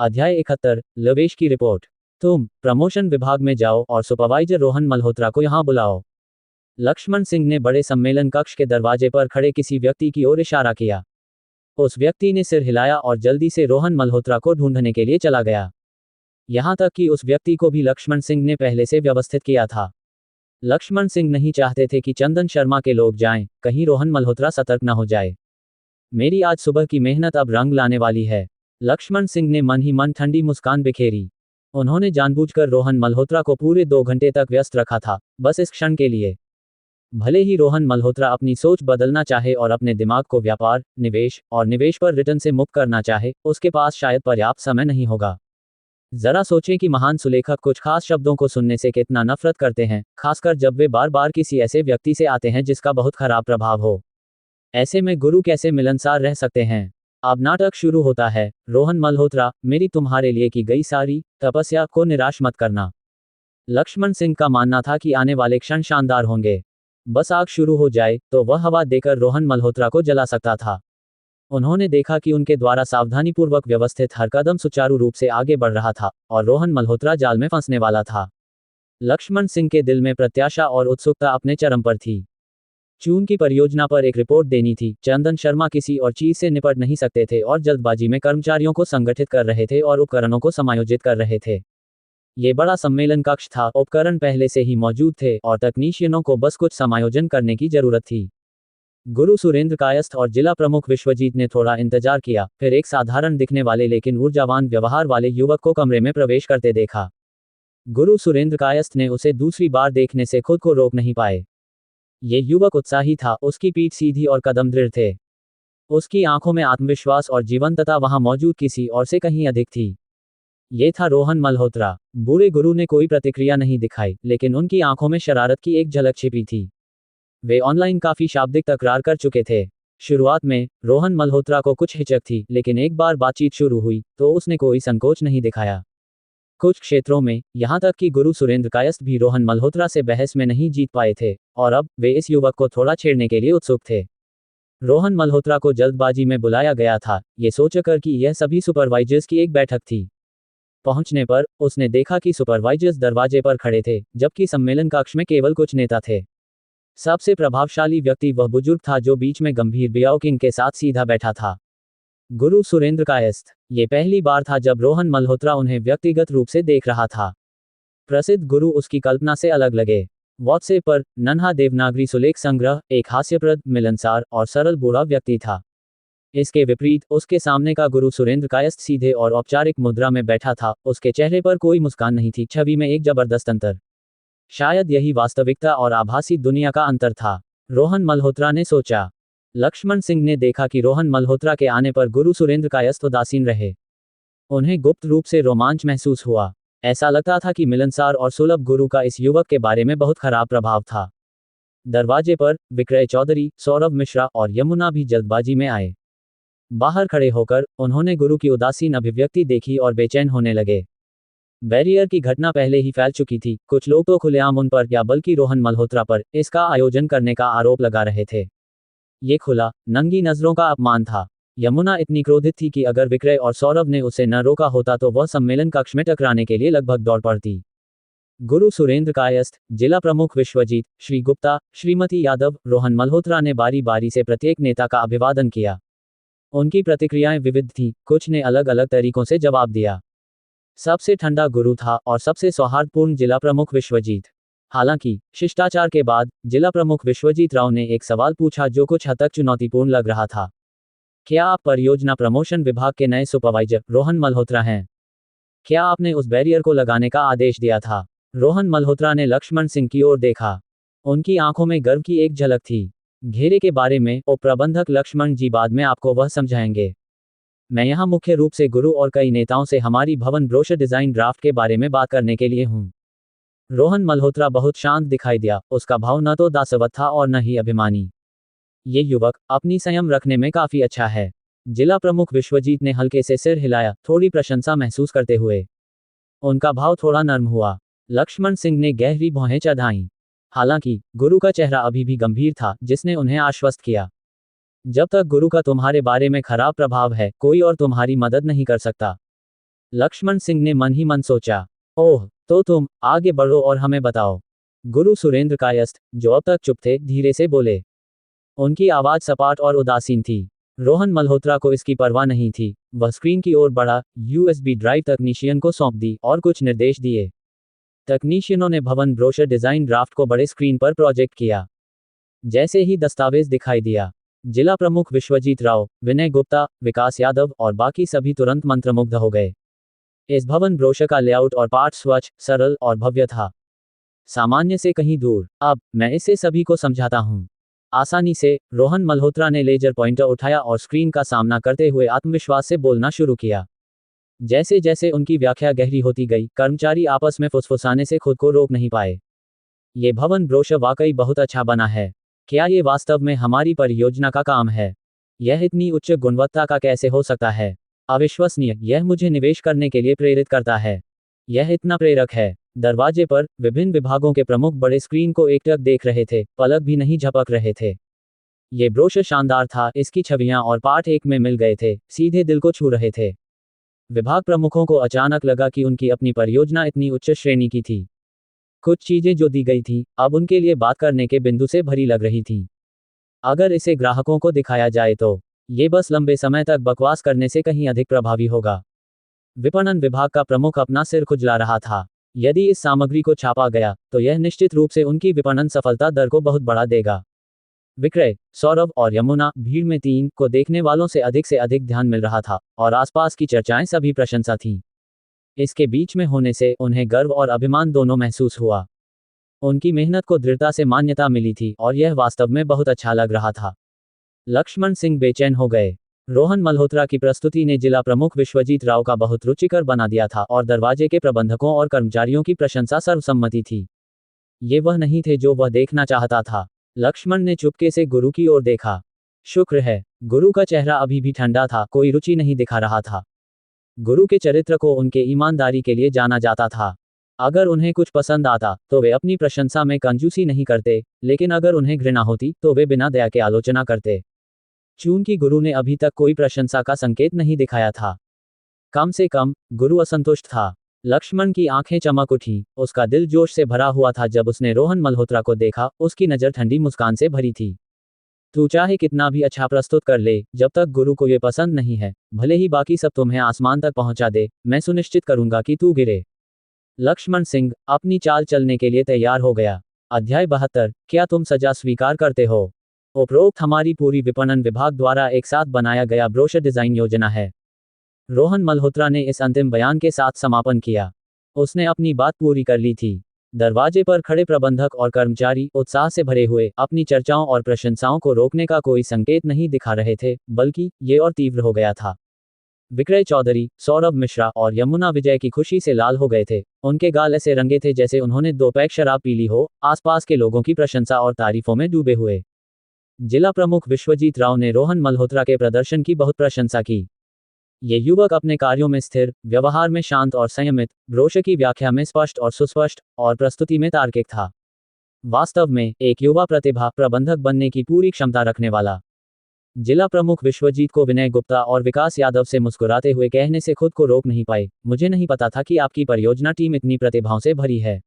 अध्याय 71 लवेश की रिपोर्ट। तुम प्रमोशन विभाग में जाओ और सुपरवाइजर रोहन मल्होत्रा को यहां बुलाओ। लक्ष्मण सिंह ने बड़े सम्मेलन कक्ष के दरवाजे पर खड़े किसी व्यक्ति की ओर इशारा किया। उस व्यक्ति ने सिर हिलाया और जल्दी से रोहन मल्होत्रा को ढूंढने के लिए चला गया। यहां तक कि उस व्यक्ति को भी लक्ष्मण सिंह ने पहले से व्यवस्थित किया था। लक्ष्मण सिंह नहीं चाहते थे कि चंदन शर्मा के लोग जाएं, कहीं रोहन मल्होत्रा सतर्क न हो जाए। मेरी आज सुबह की मेहनत अब रंग लाने वाली है। लक्ष्मण सिंह ने मन ही मन ठंडी मुस्कान बिखेरी। उन्होंने जानबूझकर रोहन मल्होत्रा को पूरे 2 घंटे तक व्यस्त रखा था, बस इस क्षण के लिए। भले ही रोहन मल्होत्रा अपनी सोच बदलना चाहे और अपने दिमाग को व्यापार, निवेश पर रिटर्न से मुक्त करना चाहे, उसके पास शायद पर्याप्त समय नहीं होगा। जरा सोचें कि महान सुलेखक कुछ खास शब्दों को सुनने से कितना नफरत करते हैं, खासकर जब वे बार बार किसी ऐसे व्यक्ति से आते हैं जिसका बहुत खराब प्रभाव हो। ऐसे में गुरु कैसे मिलनसार रह सकते हैं। अब नाटक शुरू होता है। रोहन मल्होत्रा, मेरी तुम्हारे लिए की गई सारी तपस्या को निराश मत करना। लक्ष्मण सिंह का मानना था कि आने वाले क्षण शानदार होंगे। बस आग शुरू हो जाए तो वह हवा देकर रोहन मल्होत्रा को जला सकता था। उन्होंने देखा कि उनके द्वारा सावधानीपूर्वक व्यवस्थित हर कदम सुचारू रूप से आगे बढ़ रहा था और रोहन मल्होत्रा जाल में फंसने वाला था। लक्ष्मण सिंह के दिल में प्रत्याशा और उत्सुकता अपने चरम पर थी। चून की परियोजना पर एक रिपोर्ट देनी थी। चंदन शर्मा किसी और चीज से निपट नहीं सकते थे और जल्दबाजी में कर्मचारियों को संगठित कर रहे थे और उपकरणों को समायोजित कर रहे थे। ये बड़ा सम्मेलन कक्ष था, उपकरण पहले से ही मौजूद थे और तकनीशियनों को बस कुछ समायोजन करने की जरूरत थी। गुरु सुरेंद्र कायस्थ और जिला प्रमुख विश्वजीत ने थोड़ा इंतजार किया, फिर एक साधारण दिखने वाले लेकिन ऊर्जावान व्यवहार वाले युवक को कमरे में प्रवेश करते देखा। गुरु सुरेंद्र कायस्थ ने उसे दूसरी बार देखने से खुद को रोक नहीं पाए। ये युवक उत्साही था, उसकी पीठ सीधी और कदम दृढ़ थे। उसकी आंखों में आत्मविश्वास और जीवंतता वहां मौजूद किसी और से कहीं अधिक थी। ये था रोहन मल्होत्रा। बूढ़े गुरु ने कोई प्रतिक्रिया नहीं दिखाई, लेकिन उनकी आंखों में शरारत की एक झलक छिपी थी। वे ऑनलाइन काफी शाब्दिक तकरार कर चुके थे। शुरुआत में रोहन मल्होत्रा को कुछ हिचक थी, लेकिन एक बार बातचीत शुरू हुई तो उसने कोई संकोच नहीं दिखाया। कुछ क्षेत्रों में, यहां तक कि गुरु सुरेंद्र कायस्थ भी रोहन मल्होत्रा से बहस में नहीं जीत पाए थे, और अब वे इस युवक को थोड़ा छेड़ने के लिए उत्सुक थे। रोहन मल्होत्रा को जल्दबाजी में बुलाया गया था, ये सोचकर कि यह सभी सुपरवाइजर्स की एक बैठक थी। पहुंचने पर उसने देखा कि सुपरवाइजर्स दरवाजे पर खड़े थे, जबकि सम्मेलन कक्ष में केवल कुछ नेता थे। सबसे प्रभावशाली व्यक्ति वह बुजुर्ग था जो बीच में गंभीर बियाओकिंग के साथ सीधा बैठा था। गुरु सुरेंद्र कायस्थ। ये पहली बार था जब रोहन मल्होत्रा उन्हें व्यक्तिगत रूप से देख रहा था। प्रसिद्ध गुरु उसकी कल्पना से अलग लगे। व्हाट्सएप पर नन्हा देवनागरी सुलेख संग्रह एक हास्यप्रद, मिलनसार और सरल बूढ़ा व्यक्ति था। इसके विपरीत उसके सामने का गुरु सुरेंद्र कायस्थ सीधे और औपचारिक मुद्रा में बैठा था। उसके चेहरे पर कोई मुस्कान नहीं थी, छवि में एक जबरदस्त अंतर। शायद यही वास्तविकता और आभासी दुनिया का अंतर था, रोहन मल्होत्रा ने सोचा। लक्ष्मण सिंह ने देखा कि रोहन मल्होत्रा के आने पर गुरु सुरेंद्र कायस्थ उदासीन रहे। उन्हें गुप्त रूप से रोमांच महसूस हुआ। ऐसा लगता था कि मिलनसार और सुलभ गुरु का इस युवक के बारे में बहुत खराब प्रभाव था। दरवाजे पर विक्रय चौधरी, सौरभ मिश्रा और यमुना भी जल्दबाजी में आए। बाहर खड़े होकर उन्होंने गुरु की उदासीन अभिव्यक्ति देखी और बेचैन होने लगे। बैरियर की घटना पहले ही फैल चुकी थी। कुछ लोग तो खुलेआम उन पर या बल्कि रोहन मल्होत्रा पर इसका आयोजन करने का आरोप लगा रहे थे। ये खुला, नंगी नजरों का अपमान था। यमुना इतनी क्रोधित थी कि अगर विक्रय और सौरभ ने उसे न रोका होता तो वह सम्मेलन कक्ष में टकराने के लिए लगभग दौड़ पड़ती। गुरु सुरेंद्र कायस्थ, जिला प्रमुख विश्वजीत, श्री गुप्ता, श्रीमती यादव, रोहन मल्होत्रा ने बारी बारी से प्रत्येक नेता का अभिवादन किया। उनकी प्रतिक्रियाएं विविध थीं, कुछ ने अलग अलग तरीकों से जवाब दिया। सबसे ठंडा गुरु था और सबसे सौहार्दपूर्ण जिला प्रमुख विश्वजीत। हालांकि शिष्टाचार के बाद जिला प्रमुख विश्वजीत राव ने एक सवाल पूछा जो कुछ हद तक चुनौतीपूर्ण लग रहा था। क्या आप परियोजना प्रमोशन विभाग के नए सुपरवाइजर रोहन मल्होत्रा हैं? क्या आपने उस बैरियर को लगाने का आदेश दिया था? रोहन मल्होत्रा ने लक्ष्मण सिंह की ओर देखा। उनकी आंखों में गर्व की एक झलक थी। घेरे के बारे में उप प्रबंधक लक्ष्मण जी बाद में आपको वह समझाएंगे। मैं यहाँ मुख्य रूप से गुरु और कई नेताओं से हमारी भवन ब्रोशर डिजाइन ड्राफ्ट के बारे में बात करने के लिए हूँ। रोहन मल्होत्रा बहुत शांत दिखाई दिया। उसका भाव न तो दासवत था और न ही अभिमानी। ये युवक अपनी संयम रखने में काफी अच्छा है। जिला प्रमुख विश्वजीत ने हल्के से सिर हिलाया, थोड़ी प्रशंसा महसूस करते हुए। उनका भाव थोड़ा नर्म हुआ। लक्ष्मण सिंह ने गहरी भौहें चढ़ाईं। हालांकि गुरु का चेहरा अभी भी गंभीर था, जिसने उन्हें आश्वस्त किया। जब तक गुरु का तुम्हारे बारे में खराब प्रभाव है, कोई और तुम्हारी मदद नहीं कर सकता। लक्ष्मण सिंह ने मन ही मन सोचा। ओह, तो तुम आगे बढ़ो और हमें बताओ। गुरु सुरेंद्र कायस्थ, जो अब तक चुप थे, धीरे से बोले। उनकी आवाज सपाट और उदासीन थी। रोहन मल्होत्रा को इसकी परवाह नहीं थी। वह स्क्रीन की ओर बढ़ा, यूएसबी ड्राइव तकनीशियन को सौंप दी और कुछ निर्देश दिए। तकनीशियनों ने भवन ब्रोशर डिजाइन ड्राफ्ट को बड़े स्क्रीन पर प्रोजेक्ट किया। जैसे ही दस्तावेज दिखाई दिया, जिला प्रमुख विश्वजीत राव, विनय गुप्ता, विकास यादव और बाकी सभी तुरंत मंत्रमुग्ध हो गए। इस भवन ब्रोशर का लेआउट और पाठ स्वच्छ, सरल और भव्य था, सामान्य से कहीं दूर। अब मैं इसे सभी को समझाता हूँ। आसानी से, रोहन मल्होत्रा ने लेजर पॉइंटर उठाया और स्क्रीन का सामना करते हुए आत्मविश्वास से बोलना शुरू किया। जैसे जैसे उनकी व्याख्या गहरी होती गई, कर्मचारी आपस में फुसफुसाने से खुद को रोक नहीं पाए। ये भवन ब्रोशर वाकई बहुत अच्छा बना है। क्या ये वास्तव में हमारी परियोजना का काम है? यह इतनी उच्च गुणवत्ता का कैसे हो सकता है? अविश्वसनीय, यह मुझे निवेश करने के लिए प्रेरित करता है। यह इतना प्रेरक है। दरवाजे पर विभिन्न विभागों के प्रमुख बड़े स्क्रीन को एकटक देख रहे थे, पलक भी नहीं झपक रहे थे। ये ब्रोशर शानदार था, इसकी छवियां और पाठ एक में मिल गए थे, सीधे दिल को छू रहे थे। विभाग प्रमुखों को अचानक लगा कि उनकी अपनी परियोजना इतनी उच्च श्रेणी की थी। कुछ चीजें जो दी गई थी, अब उनके लिए बात करने के बिंदु से भरी लग रही थी। अगर इसे ग्राहकों को दिखाया जाए तो ये बस लंबे समय तक बकवास करने से कहीं अधिक प्रभावी होगा। विपणन विभाग का प्रमुख अपना सिर खुजला रहा था। यदि इस सामग्री को छापा गया, तो यह निश्चित रूप से उनकी विपणन सफलता दर को बहुत बढ़ा देगा। विक्रय, सौरभ और यमुना, भीड़ में तीन को देखने वालों से अधिक ध्यान मिल रहा था, और आसपास की चर्चाएं सभी प्रशंसा थीं। इसके बीच में होने से उन्हें गर्व और अभिमान दोनों महसूस हुआ। उनकी मेहनत को दृढ़ता से मान्यता मिली थी और यह वास्तव में बहुत अच्छा लग रहा था। लक्ष्मण सिंह बेचैन हो गए। रोहन मल्होत्रा की प्रस्तुति ने जिला प्रमुख विश्वजीत राव का बहुत रुचिकर बना दिया था और दरवाजे के प्रबंधकों और कर्मचारियों की प्रशंसा सर्वसम्मति थी। ये वह नहीं थे जो वह देखना चाहता था। लक्ष्मण ने चुपके से गुरु की ओर देखा। शुक्र है, गुरु का चेहरा अभी भी ठंडा था, कोई रुचि नहीं दिखा रहा था। गुरु के चरित्र को उनके ईमानदारी के लिए जाना जाता था। अगर उन्हें कुछ पसंद आता, तो वे अपनी प्रशंसा में कंजूसी नहीं करते, लेकिन अगर उन्हें घृणा होती, तो वे बिना दया के आलोचना करते। चूंकि गुरु ने अभी तक कोई प्रशंसा का संकेत नहीं दिखाया था, कम से कम गुरु असंतुष्ट था। लक्ष्मण की आंखें चमक उठी, उसका दिल जोश से भरा हुआ था जब उसने रोहन मल्होत्रा को देखा। उसकी नज़र ठंडी मुस्कान से भरी थी। तू चाहे कितना भी अच्छा प्रस्तुत कर ले, जब तक गुरु को ये पसंद नहीं है, भले ही बाकी सब तुम्हें आसमान तक पहुंचा दे, मैं सुनिश्चित करूंगा कि तू गिरे। लक्ष्मण सिंह अपनी चाल चलने के लिए तैयार हो गया। अध्याय 72, क्या तुम सजा स्वीकार करते हो? उपरोक्त हमारी पूरी विपणन विभाग द्वारा एक साथ बनाया गया ब्रोशर डिजाइन योजना है। रोहन मल्होत्रा ने इस अंतिम बयान के साथ समापन किया। उसने अपनी बात पूरी कर ली थी। दरवाजे पर खड़े प्रबंधक और कर्मचारी उत्साह से भरे हुए अपनी चर्चाओं और प्रशंसाओं को रोकने का कोई संकेत नहीं दिखा रहे थे, बल्कि ये और तीव्र हो गया था। विक्रय चौधरी, सौरभ मिश्रा और यमुना विजय की खुशी से लाल हो गए थे। उनके गाल ऐसे रंगे थे जैसे उन्होंने 2 पैक शराब पी ली हो, आसपास के लोगों की प्रशंसा और तारीफों में डूबे हुए। जिला प्रमुख विश्वजीत राव ने रोहन मल्होत्रा के प्रदर्शन की बहुत प्रशंसा की। ये युवक अपने कार्यों में स्थिर, व्यवहार में शांत और संयमित, ब्रोशर की व्याख्या में स्पष्ट और सुस्पष्ट, और प्रस्तुति में तार्किक था। वास्तव में एक युवा प्रतिभा प्रबंधक बनने की पूरी क्षमता रखने वाला। जिला प्रमुख विश्वजीत को विनय गुप्ता और विकास यादव से मुस्कुराते हुए कहने से खुद को रोक नहीं पाए, मुझे नहीं पता था कि आपकी परियोजना टीम इतनी प्रतिभाओं से भरी है।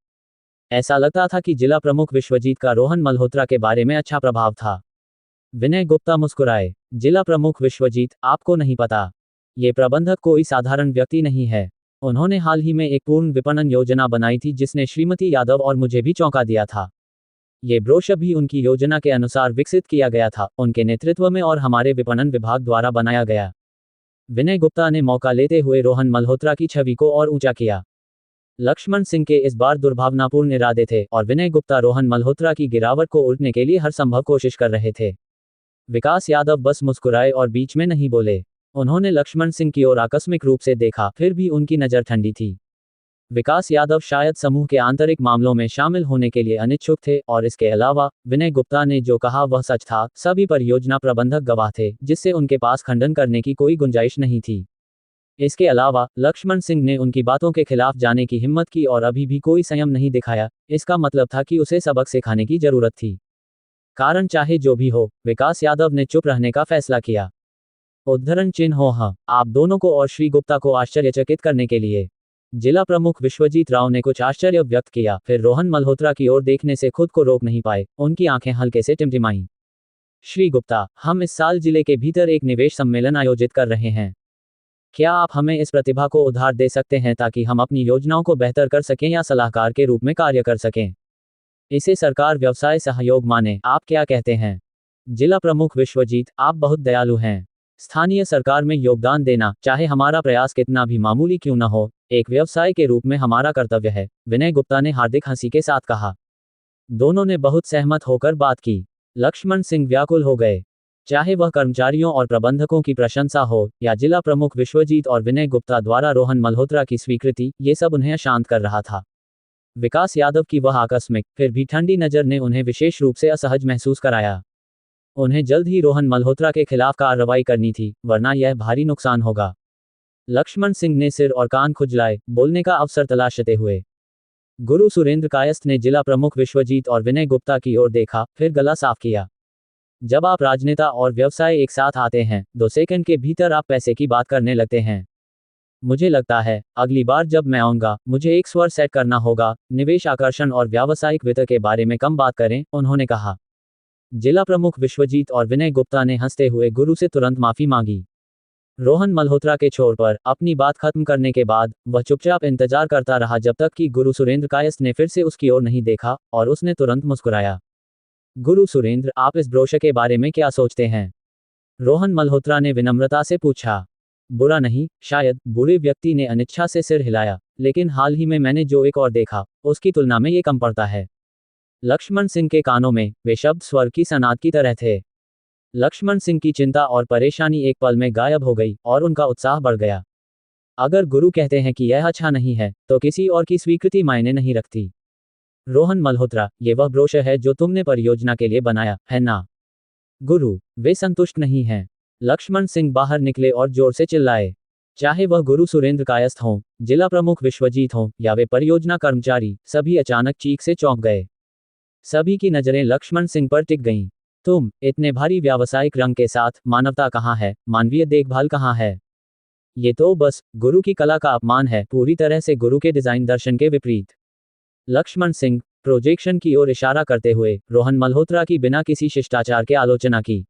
ऐसा लगता था कि जिला प्रमुख विश्वजीत का रोहन मल्होत्रा के बारे में अच्छा प्रभाव था। विनय गुप्ता मुस्कुराए। जिला प्रमुख विश्वजीत, आपको नहीं पता, ये प्रबंधक कोई साधारण व्यक्ति नहीं है। उन्होंने हाल ही में एक पूर्ण विपणन योजना बनाई थी जिसने श्रीमती यादव और मुझे भी चौंका दिया था। ये ब्रोशर भी उनकी योजना के अनुसार विकसित किया गया था, उनके नेतृत्व में और हमारे विपणन विभाग द्वारा बनाया गया। विनय गुप्ता ने मौका लेते हुए रोहन मल्होत्रा की छवि को और ऊंचा किया। लक्ष्मण सिंह के इस बार दुर्भावनापूर्ण इरादे थे और विनय गुप्ता रोहन मल्होत्रा की गिरावट को उलटने के लिए हर संभव कोशिश कर रहे थे। विकास यादव बस मुस्कुराए और बीच में नहीं बोले। उन्होंने लक्ष्मण सिंह की ओर आकस्मिक रूप से देखा, फिर भी उनकी नज़र ठंडी थी। विकास यादव शायद समूह के आंतरिक मामलों में शामिल होने के लिए अनिच्छुक थे, और इसके अलावा विनय गुप्ता ने जो कहा वह सच था। सभी परियोजना प्रबंधक गवाह थे, जिससे उनके पास खंडन करने की कोई गुंजाइश नहीं थी। इसके अलावा लक्ष्मण सिंह ने उनकी बातों के खिलाफ जाने की हिम्मत की और अभी भी कोई संयम नहीं दिखाया। इसका मतलब था कि उसे सबक सिखाने की जरूरत थी। कारण चाहे जो भी हो, विकास यादव ने चुप रहने का फैसला किया। उद्धरण चिन्ह हो हाँ, आप दोनों को और श्री गुप्ता को आश्चर्यचकित करने के लिए। जिला प्रमुख विश्वजीत राव ने कुछ आश्चर्य व्यक्त किया, फिर रोहन मल्होत्रा की ओर देखने से खुद को रोक नहीं पाए, उनकी आंखें हल्के से टिमटिमाईं। श्री गुप्ता, हम इस साल जिले के भीतर एक निवेश सम्मेलन आयोजित कर रहे हैं। क्या आप हमें इस प्रतिभा को उधार दे सकते हैं ताकि हम अपनी योजनाओं को बेहतर कर सकें या सलाहकार के रूप में कार्य कर सकें? इसे सरकार व्यवसाय सहयोग माने, आप क्या कहते हैं? जिला प्रमुख विश्वजीत, आप बहुत दयालु हैं। स्थानीय सरकार में योगदान देना, चाहे हमारा प्रयास कितना भी मामूली क्यों न हो, एक व्यवसाय के रूप में हमारा कर्तव्य है, विनय गुप्ता ने हार्दिक हंसी के साथ कहा। दोनों ने बहुत सहमत होकर बात की। लक्ष्मण सिंह व्याकुल हो गए। चाहे वह कर्मचारियों और प्रबंधकों की प्रशंसा हो या जिला प्रमुख विश्वजीत और विनय गुप्ता द्वारा रोहन मल्होत्रा की स्वीकृति, ये सब उन्हें शांत कर रहा था। विकास यादव की वह आकस्मिक फिर भी ठंडी नजर ने उन्हें विशेष रूप से असहज महसूस कराया। उन्हें जल्द ही रोहन मल्होत्रा के खिलाफ कार्रवाई करनी थी, वरना यह भारी नुकसान होगा। लक्ष्मण सिंह ने सिर और कान खुजलाए, बोलने का अवसर तलाशते हुए। गुरु सुरेंद्र कायस्थ ने जिला प्रमुख विश्वजीत और विनय गुप्ता की ओर देखा, फिर गला साफ किया। जब आप राजनेता और व्यवसाय एक साथ आते हैं, 2 सेकंड के भीतर आप पैसे की बात करने लगते हैं। मुझे लगता है, अगली बार जब मैं आऊंगा, मुझे एक स्वर सेट करना होगा, निवेश आकर्षण और व्यावसायिक वित्त के बारे में कम बात करें, उन्होंने कहा। जिला प्रमुख विश्वजीत और विनय गुप्ता ने हंसते हुए गुरु से तुरंत माफी मांगी। रोहन मल्होत्रा के छोर पर अपनी बात खत्म करने के बाद वह चुपचाप इंतजार करता रहा जब तक कि गुरु सुरेंद्र कायस्थ ने फिर से उसकी ओर नहीं देखा और उसने तुरंत मुस्कुराया। गुरु सुरेंद्र, आप इस ब्रोशर के बारे में क्या सोचते हैं? रोहन मल्होत्रा ने विनम्रता से पूछा। बुरा नहीं, शायद, बूढ़े व्यक्ति ने अनिच्छा से सिर हिलाया, लेकिन हाल ही में मैंने जो एक और देखा, उसकी तुलना में ये कम पड़ता है। लक्ष्मण सिंह के कानों में वे शब्द स्वर की सनाद की तरह थे। लक्ष्मण सिंह की चिंता और परेशानी एक पल में गायब हो गई और उनका उत्साह बढ़ गया। अगर गुरु कहते हैं कि यह अच्छा नहीं है, तो किसी और की स्वीकृति मायने नहीं रखती। रोहन मल्होत्रा, ये वह ब्रोशर है जो तुमने परियोजना के लिए बनाया है ना? गुरु, वे संतुष्ट नहीं हैं। लक्ष्मण सिंह बाहर निकले और जोर से चिल्लाए। चाहे वह गुरु सुरेंद्र कायस्थ हों, जिला प्रमुख विश्वजीत हों या वे परियोजना कर्मचारी, सभी अचानक चीख से चौंक गए। सभी की नजरें लक्ष्मण सिंह पर टिक गईं। तुम, इतने भारी व्यावसायिक रंग के साथ, मानवता कहाँ है, मानवीय देखभाल कहाँ है? ये तो बस गुरु की कला का अपमान है, पूरी तरह से गुरु के डिजाइन दर्शन के विपरीत। लक्ष्मण सिंह, प्रोजेक्शन की ओर इशारा करते हुए, रोहन मल्होत्रा की बिना किसी शिष्टाचार के आलोचना की।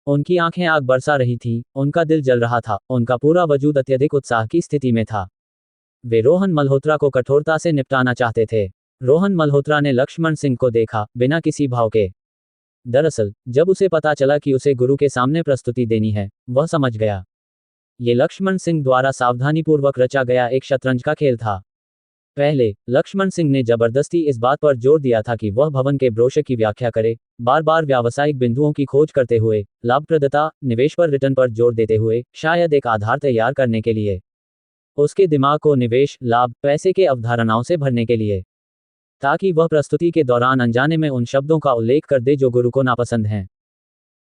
उनकी आंखें आग बरसा रही थीं, उनका दिल जल रहा था, उनका पूरा वजूद अत्यधिक उत्साह की स्थिति में था। वे रोहन मल्होत्रा को कठोरता से निपटाना चाहते थे। रोहन मल्होत्रा ने लक्ष्मण सिंह को देखा, बिना किसी भाव के। दरअसल, जब उसे पता चला कि उसे गुरु के सामने प्रस्तुति देनी है, वह समझ गया। ये लक्ष्मण सिंह द्वारा सावधानीपूर्वक रचा गया एक शतरंज का खेल था। पहले, लक्ष्मण सिंह ने जबरदस्ती इस बात पर जोर दिया था कि वह भवन के ब्रोशर की व्याख्या करे, बार बार व्यावसायिक बिंदुओं की खोज करते हुए, लाभप्रदता, निवेश पर रिटर्न पर जोर देते हुए, शायद एक आधार तैयार करने के लिए। उसके दिमाग को निवेश, लाभ, पैसे के अवधारणाओं से भरने के लिए, ताकि वह प्रस्तुति के दौरान अनजाने में उन शब्दों का उल्लेख कर दे जो गुरु को नापसंद हैं।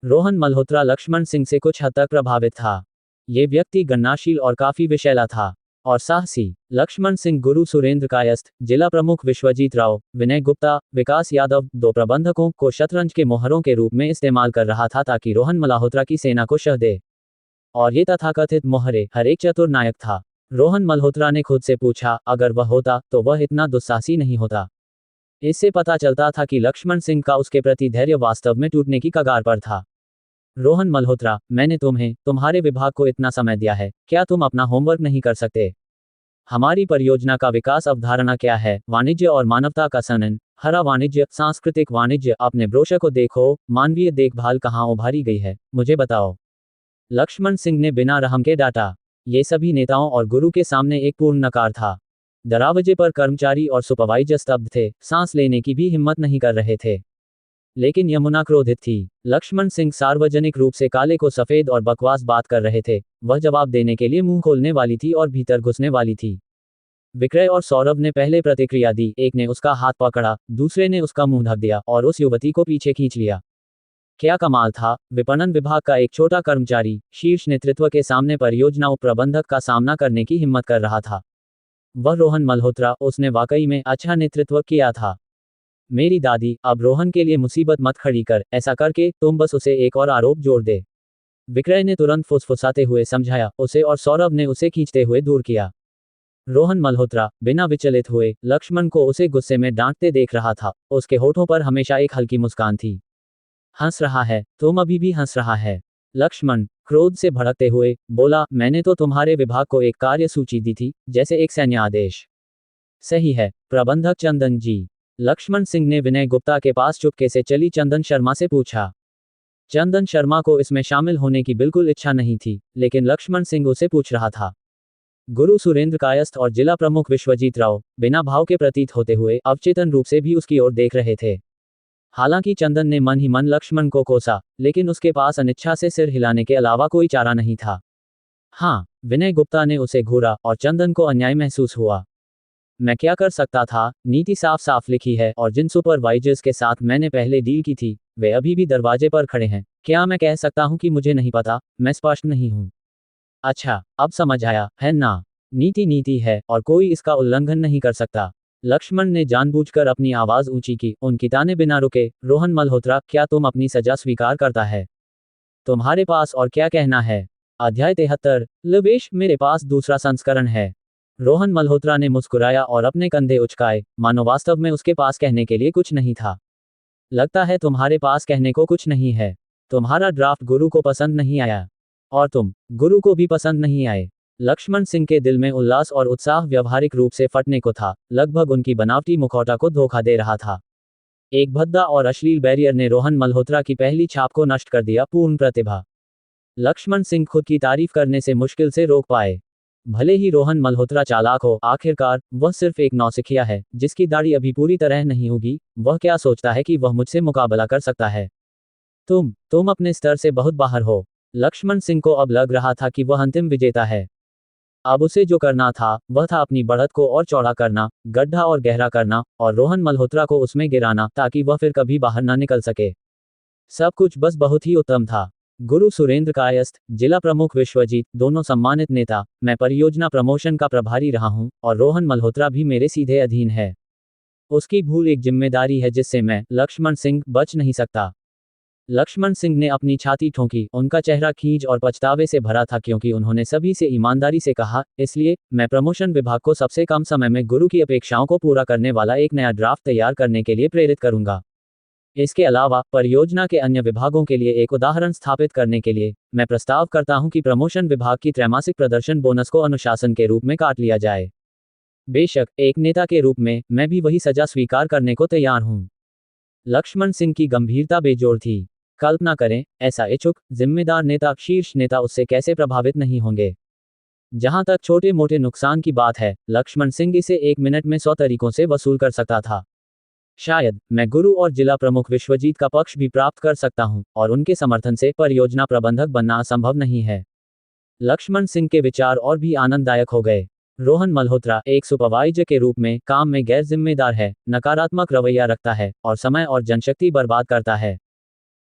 रोहन मल्होत्रा लक्ष्मण सिंह से कुछ हद तक प्रभावित था। ये व्यक्ति गणनाशील और काफी विषैला था और साहसी। लक्ष्मण सिंह गुरु सुरेंद्र कायस्थ, जिला प्रमुख विश्वजीत राव, विनय गुप्ता, विकास यादव, 2 प्रबंधकों को शतरंज के मोहरों के रूप में इस्तेमाल कर रहा था ताकि रोहन मल्होत्रा की सेना को शह दे। और ये तथाकथित मोहरे, हर एक चतुर नायक था। रोहन मल्होत्रा ने खुद से पूछा, अगर वह होता, तो वह इतना दुस्साहसी नहीं होता। इससे पता चलता था कि लक्ष्मण सिंह का उसके प्रति धैर्य वास्तव में टूटने की कगार पर था। रोहन मल्होत्रा, मैंने तुम्हें, तुम्हारे विभाग को इतना समय दिया है, क्या तुम अपना होमवर्क नहीं कर सकते? हमारी परियोजना का विकास अवधारणा क्या है? वाणिज्य और मानवता का सनन, हरा वाणिज्य, सांस्कृतिक वाणिज्य। अपने ब्रोशर को देखो, मानवीय देखभाल कहाँ उभारी गई है, मुझे बताओ। लक्ष्मण सिंह ने बिना रहम के डांटा। ये सभी नेताओं और गुरु के सामने एक पूर्ण नकार था। दरवाजे पर कर्मचारी और सुपरवाइजर स्तब्ध थे, सांस लेने की भी हिम्मत नहीं कर रहे थे। लेकिन यमुना क्रोधित थी। लक्ष्मण सिंह सार्वजनिक रूप से काले को सफेद और बकवास बात कर रहे थे। वह जवाब देने के लिए मुंह खोलने वाली थी और भीतर घुसने वाली थी। विक्रय और सौरभ ने पहले प्रतिक्रिया दी, एक ने उसका हाथ पकड़ा, दूसरे ने उसका मुंह ढक दिया और उस युवती को पीछे खींच लिया। क्या कमाल था, विपणन विभाग का एक छोटा कर्मचारी, शीर्ष नेतृत्व के सामने परियोजना उप प्रबंधक का सामना करने की हिम्मत कर रहा था। वह रोहन मल्होत्रा, उसने वाकई में अच्छा नेतृत्व किया था। मेरी दादी, अब रोहन के लिए मुसीबत मत खड़ी कर, ऐसा करके तुम बस उसे एक और आरोप जोड़ दे। विक्रय ने तुरंत फुसफुसाते हुए समझाया उसे और सौरभ ने उसे खींचते हुए दूर किया। रोहन मल्होत्रा बिना विचलित हुए लक्ष्मण को उसे गुस्से में डांटते देख रहा था। उसके होठों पर हमेशा एक हल्की मुस्कान थी। हंस रहा है, तुम अभी भी हंस रहा है। लक्ष्मण क्रोध से भड़कते हुए बोला, मैंने तो तुम्हारे विभाग को एक कार्य सूची दी थी, जैसे एक सैन्य आदेश। सही है प्रबंधक चंदन जी। लक्ष्मण सिंह ने विनय गुप्ता के पास चुपके से चली चंदन शर्मा से पूछा। चंदन शर्मा को इसमें शामिल होने की बिल्कुल इच्छा नहीं थी, लेकिन लक्ष्मण सिंह उसे पूछ रहा था। गुरु सुरेंद्र कायस्थ और जिला प्रमुख विश्वजीत राव बिना भाव के प्रतीत होते हुए अवचेतन रूप से भी उसकी ओर देख रहे थे। हालांकि चंदन ने मन ही मन लक्ष्मण को कोसा, लेकिन उसके पास अनिच्छा से सिर हिलाने के अलावा कोई चारा नहीं था। हाँ, विनय गुप्ता ने उसे घूरा और चंदन को अन्याय महसूस हुआ। मैं क्या कर सकता था, नीति साफ साफ लिखी है और जिन सुपरवाइजर्स के साथ मैंने पहले डील की थी वे अभी भी दरवाजे पर खड़े हैं। क्या मैं कह सकता हूं कि मुझे नहीं पता, मैं स्पष्ट नहीं हूं। अच्छा, अब समझ आया है ना। नीति नीति है और कोई इसका उल्लंघन नहीं कर सकता। लक्ष्मण ने जानबूझकर अपनी आवाज ऊंची की। उनकी ताने बिना रुके, रोहन मल्होत्रा, क्या तुम अपनी सजा स्वीकार करता है? तुम्हारे पास और क्या कहना है? अध्याय 73 लवेश, मेरे पास दूसरा संस्करण है। रोहन मल्होत्रा ने मुस्कुराया और अपने कंधे उचकाए, मानो वास्तव में उसके पास कहने के लिए कुछ नहीं था। लगता है तुम्हारे पास कहने को कुछ नहीं है। तुम्हारा ड्राफ्ट गुरु को पसंद नहीं आया और तुम गुरु को भी पसंद नहीं आए। लक्ष्मण सिंह के दिल में उल्लास और उत्साह व्यावहारिक रूप से फटने को था, लगभग उनकी बनावटी मुखौटा को धोखा दे रहा था। एक भद्दा और अश्लील बैरियर ने रोहन मल्होत्रा की पहली छाप को नष्ट कर दिया। पूर्ण प्रतिभा। लक्ष्मण सिंह खुद की तारीफ करने से मुश्किल से रोक पाए। भले ही रोहन मल्होत्रा चालाक हो, आखिरकार वह सिर्फ एक नौसिखिया है जिसकी दाढ़ी अभी पूरी तरह नहीं उगी। वह क्या सोचता है कि वह मुझसे मुकाबला कर सकता है? तुम अपने स्तर से बहुत बाहर हो। लक्ष्मण सिंह को अब लग रहा था कि वह अंतिम विजेता है। अब उसे जो करना था वह था अपनी बढ़त को और चौड़ा करना, गड्ढा और गहरा करना, और रोहन मल्होत्रा को उसमें गिराना ताकि वह फिर कभी बाहर न निकल सके। सब कुछ बस बहुत ही उत्तम था। गुरु सुरेंद्र कायस्थ, जिला प्रमुख विश्वजीत, दोनों सम्मानित नेता, मैं परियोजना प्रमोशन का प्रभारी रहा हूं और रोहन मल्होत्रा भी मेरे सीधे अधीन है। उसकी भूल एक जिम्मेदारी है जिससे मैं, लक्ष्मण सिंह, बच नहीं सकता। लक्ष्मण सिंह ने अपनी छाती ठोंकी। उनका चेहरा खींच और पछतावे से भरा था क्योंकि उन्होंने सभी से ईमानदारी से कहा, इसलिए मैं प्रमोशन विभाग को सबसे कम समय में गुरु की अपेक्षाओं को पूरा करने वाला एक नया ड्राफ्ट तैयार करने के लिए प्रेरित करूंगा। इसके अलावा परियोजना के अन्य विभागों के लिए एक उदाहरण स्थापित करने के लिए मैं प्रस्ताव करता हूं कि प्रमोशन विभाग की त्रैमासिक प्रदर्शन बोनस को अनुशासन के रूप में काट लिया जाए। बेशक एक नेता के रूप में मैं भी वही सजा स्वीकार करने को तैयार हूं। लक्ष्मण सिंह की गंभीरता बेजोड़ थी। कल्पना करें, ऐसा इच्छुक, जिम्मेदार नेता, शीर्ष नेता उससे कैसे प्रभावित नहीं होंगे। जहां तक छोटे मोटे नुकसान की बात है, लक्ष्मण सिंह इसे 1 मिनट में 100 तरीकों से वसूल कर सकता था। शायद मैं गुरु और जिला प्रमुख विश्वजीत का पक्ष भी प्राप्त कर सकता हूं और उनके समर्थन से परियोजना प्रबंधक बनना असंभव नहीं है। लक्ष्मण सिंह के विचार और भी आनंददायक हो गए। रोहन मल्होत्रा एक सुपरवाइजर के रूप में काम में गैर जिम्मेदार है, नकारात्मक रवैया रखता है और समय और जनशक्ति बर्बाद करता है।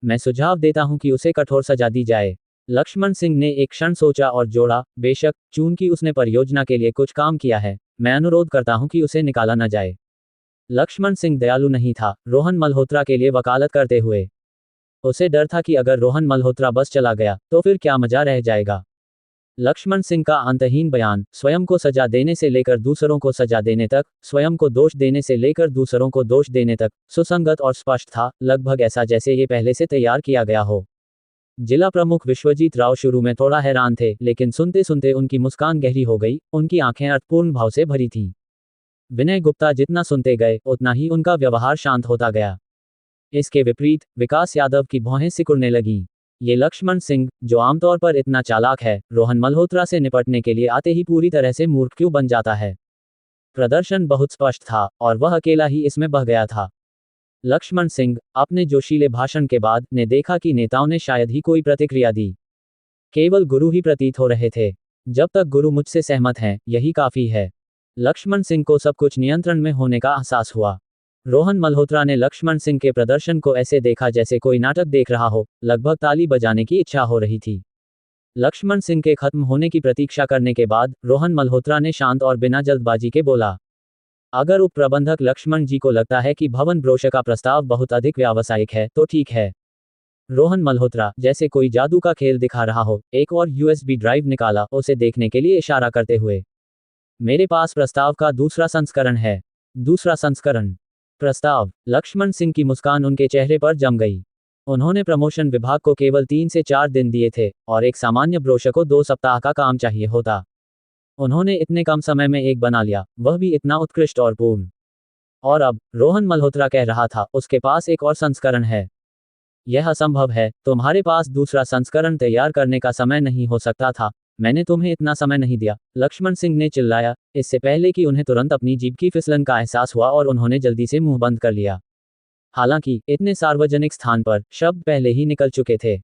मैं सुझाव देता हूं कि उसे कठोर सजा दी जाए। लक्ष्मण सिंह ने एक क्षण सोचा और जोड़ा, बेशक, चूंकि उसने परियोजना के लिए कुछ काम किया है, मैं अनुरोध करता हूं कि उसे निकाला न जाए। लक्ष्मण सिंह दयालु नहीं था, रोहन मल्होत्रा के लिए वकालत करते हुए। उसे डर था कि अगर रोहन मल्होत्रा बस चला गया तो फिर क्या मजा रह जाएगा। लक्ष्मण सिंह का अंतहीन बयान, स्वयं को सजा देने से लेकर दूसरों को सजा देने तक, स्वयं को दोष देने से लेकर दूसरों को दोष देने तक, सुसंगत और स्पष्ट था, लगभग ऐसा जैसे ये पहले से तैयार किया गया हो। जिला प्रमुख विश्वजीत राव शुरू में थोड़ा हैरान थे, लेकिन सुनते सुनते उनकी मुस्कान गहरी हो गई, उनकी आंखें अर्थपूर्ण भाव से भरी थीं। विनय गुप्ता जितना सुनते गए उतना ही उनका व्यवहार शांत होता गया। इसके विपरीत विकास यादव की भौहें सिकुड़ने लगीं। ये लक्ष्मण सिंह, जो आमतौर पर इतना चालाक है, रोहन मल्होत्रा से निपटने के लिए आते ही पूरी तरह से मूर्ख क्यों बन जाता है। प्रदर्शन बहुत स्पष्ट था और वह अकेला ही इसमें बह गया था। लक्ष्मण सिंह अपने जोशीले भाषण के बाद ने देखा कि नेताओं ने शायद ही कोई प्रतिक्रिया दी। केवल गुरु ही प्रतीत हो रहे थे। जब तक गुरु मुझसे सहमत हैं, यही काफी है। लक्ष्मण सिंह को सब कुछ नियंत्रण में होने का एहसास हुआ। रोहन मल्होत्रा ने लक्ष्मण सिंह के प्रदर्शन को ऐसे देखा जैसे कोई नाटक देख रहा हो, लगभग ताली बजाने की इच्छा हो रही थी। लक्ष्मण सिंह के खत्म होने की प्रतीक्षा करने के बाद रोहन मल्होत्रा ने शांत और बिना जल्दबाजी के बोला, अगर उप प्रबंधक लक्ष्मण जी को लगता है कि भवन ब्रोशर का प्रस्ताव बहुत अधिक व्यावसायिक है तो ठीक है। रोहन मल्होत्रा जैसे कोई जादू का खेल दिखा रहा हो, एक और यूएसबी ड्राइव निकाला, उसे देखने के लिए इशारा करते हुए। मेरे पास प्रस्ताव का दूसरा संस्करण है। दूसरा संस्करण। प्रस्ताव। लक्ष्मण सिंह की मुस्कान उनके चेहरे पर जम गई। उन्होंने प्रमोशन विभाग को केवल 3 से 4 दिन दिए थे और एक सामान्य ब्रोशर को 2 सप्ताह का काम चाहिए होता। उन्होंने इतने कम समय में एक बना लिया, वह भी इतना उत्कृष्ट और पूर्ण। और अब रोहन मल्होत्रा कह रहा था, उसके पास एक और संस्करण है। यह असंभव है, तुम्हारे पास दूसरा संस्करण तैयार करने का समय नहीं हो सकता था। मैंने तुम्हें इतना समय नहीं दिया, लक्ष्मण सिंह ने चिल्लाया, इससे पहले कि उन्हें तुरंत अपनी जीभ की फिसलन का एहसास हुआ और उन्होंने जल्दी से मुंह बंद कर लिया। हालांकि इतने सार्वजनिक स्थान पर शब्द पहले ही निकल चुके थे।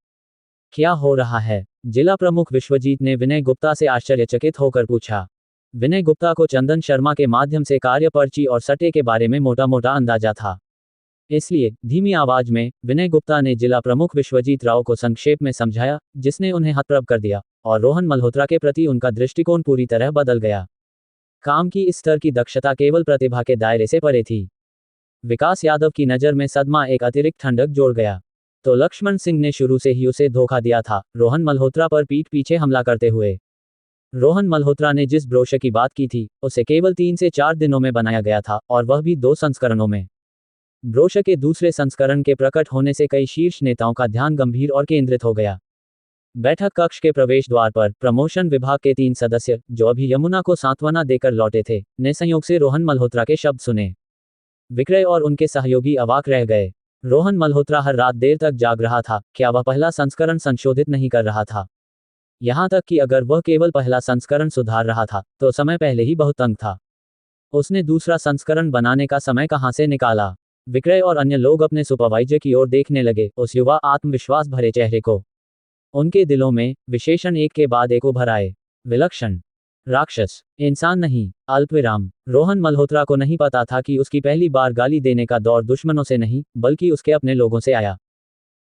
क्या हो रहा है? जिला प्रमुख विश्वजीत ने विनय गुप्ता से आश्चर्यचकित होकर पूछा। विनय गुप्ता को चंदन शर्मा के माध्यम से कार्यपर्ची और सट्टे के बारे में मोटा मोटा अंदाजा था। इसलिए धीमी आवाज में विनय गुप्ता ने जिला प्रमुख विश्वजीत राव को संक्षेप में समझाया, जिसने उन्हें हतप्रभ कर दिया और रोहन मल्होत्रा के प्रति उनका दृष्टिकोण पूरी तरह बदल गया। काम की इस स्तर की दक्षता केवल प्रतिभा के दायरे से परे थी। विकास यादव की नज़र में सदमा एक अतिरिक्त ठंडक जोड़ गया। तो लक्ष्मण सिंह ने शुरू से ही उसे धोखा दिया था, रोहन मल्होत्रा पर पीठ पीछे हमला करते हुए। रोहन मल्होत्रा ने जिस ब्रोशर की बात की थी, उसे केवल 3 से 4 दिनों में बनाया गया था और वह भी 2 संस्करणों में। ब्रोशर के दूसरे संस्करण के प्रकट होने से कई शीर्ष नेताओं का ध्यान गंभीर और केंद्रित हो गया। बैठक कक्ष के प्रवेश द्वार पर प्रमोशन विभाग के 3 सदस्य, जो अभी यमुना को सांत्वना देकर लौटे थे, ने संयोग से रोहन मल्होत्रा के शब्द सुने। विक्रय और उनके सहयोगी अवाक रह गए। रोहन मल्होत्रा हर रात देर तक जाग रहा था, क्या वह पहला संस्करण संशोधित नहीं कर रहा था? यहां तक कि अगर वह केवल पहला संस्करण सुधार रहा था, तो समय पहले ही बहुत तंग था। उसने दूसरा संस्करण बनाने का समय कहां से निकाला? विक्रय और अन्य लोग अपने सुपरवाइजर की ओर देखने लगे, उस युवा आत्मविश्वास भरे चेहरे को। उनके दिलों में विशेषण एक के बाद एक उभर आए। विलक्षण, राक्षस, इंसान नहीं, अल्पविराम। रोहन मल्होत्रा को नहीं पता था कि उसकी पहली बार गाली देने का दौर दुश्मनों से नहीं, बल्कि उसके अपने लोगों से आया।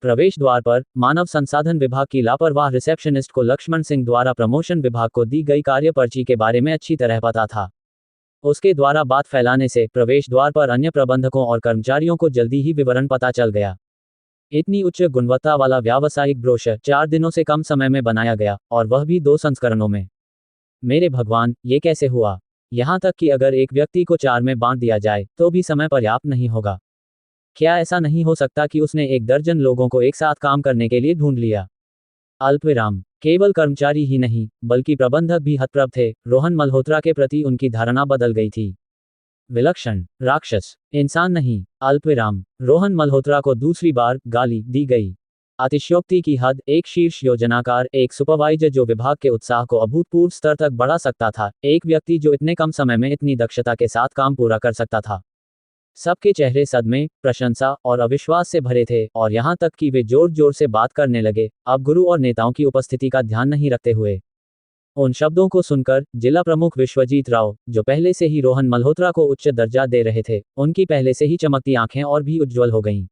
प्रवेश द्वार पर मानव संसाधन विभाग की लापरवाह रिसेप्शनिस्ट को लक्ष्मण सिंह द्वारा प्रमोशन विभाग को दी गई कार्यपर्ची के बारे में अच्छी तरह पता था। उसके द्वारा बात फैलाने से प्रवेश द्वार पर अन्य प्रबंधकों और कर्मचारियों को जल्दी ही विवरण पता चल गया। इतनी उच्च गुणवत्ता वाला व्यावसायिक ब्रोशर 4 दिनों से कम समय में बनाया गया, और वह भी 2 संस्करणों में। मेरे भगवान, ये कैसे हुआ? यहां तक कि अगर एक व्यक्ति को 4 में बांट दिया जाए, तो भी समय पर्याप्त नहीं होगा। क्या ऐसा नहीं हो सकता कि उसने 1 दर्जन लोगों को एक साथ काम करने के लिए ढूंढ लिया? अल्पविराम। केवल कर्मचारी ही नहीं, बल्कि प्रबंधक भी हतप्रभ थे। रोहन मल्होत्रा के प्रति उनकी धारणा बदल गई थी। विलक्षण, राक्षस, इंसान नहीं, अल्पविराम। रोहन मल्होत्रा को दूसरी बार गाली दी गई। अतिशयोक्ति की हद। एक शीर्ष योजनाकार, एक सुपरवाइजर जो विभाग के उत्साह को अभूतपूर्व स्तर तक बढ़ा सकता था, एक व्यक्ति जो इतने कम समय में इतनी दक्षता के साथ काम पूरा कर सकता था। सबके चेहरे सदमे, प्रशंसा और अविश्वास से भरे थे, और यहां तक कि वे जोर जोर से बात करने लगे, अब गुरु और नेताओं की उपस्थिति का ध्यान नहीं रखते हुए। उन शब्दों को सुनकर जिला प्रमुख विश्वजीत राव, जो पहले से ही रोहन मल्होत्रा को उच्च दर्जा दे रहे थे, उनकी पहले से ही चमकती आंखें और भी उज्ज्वल हो गईं।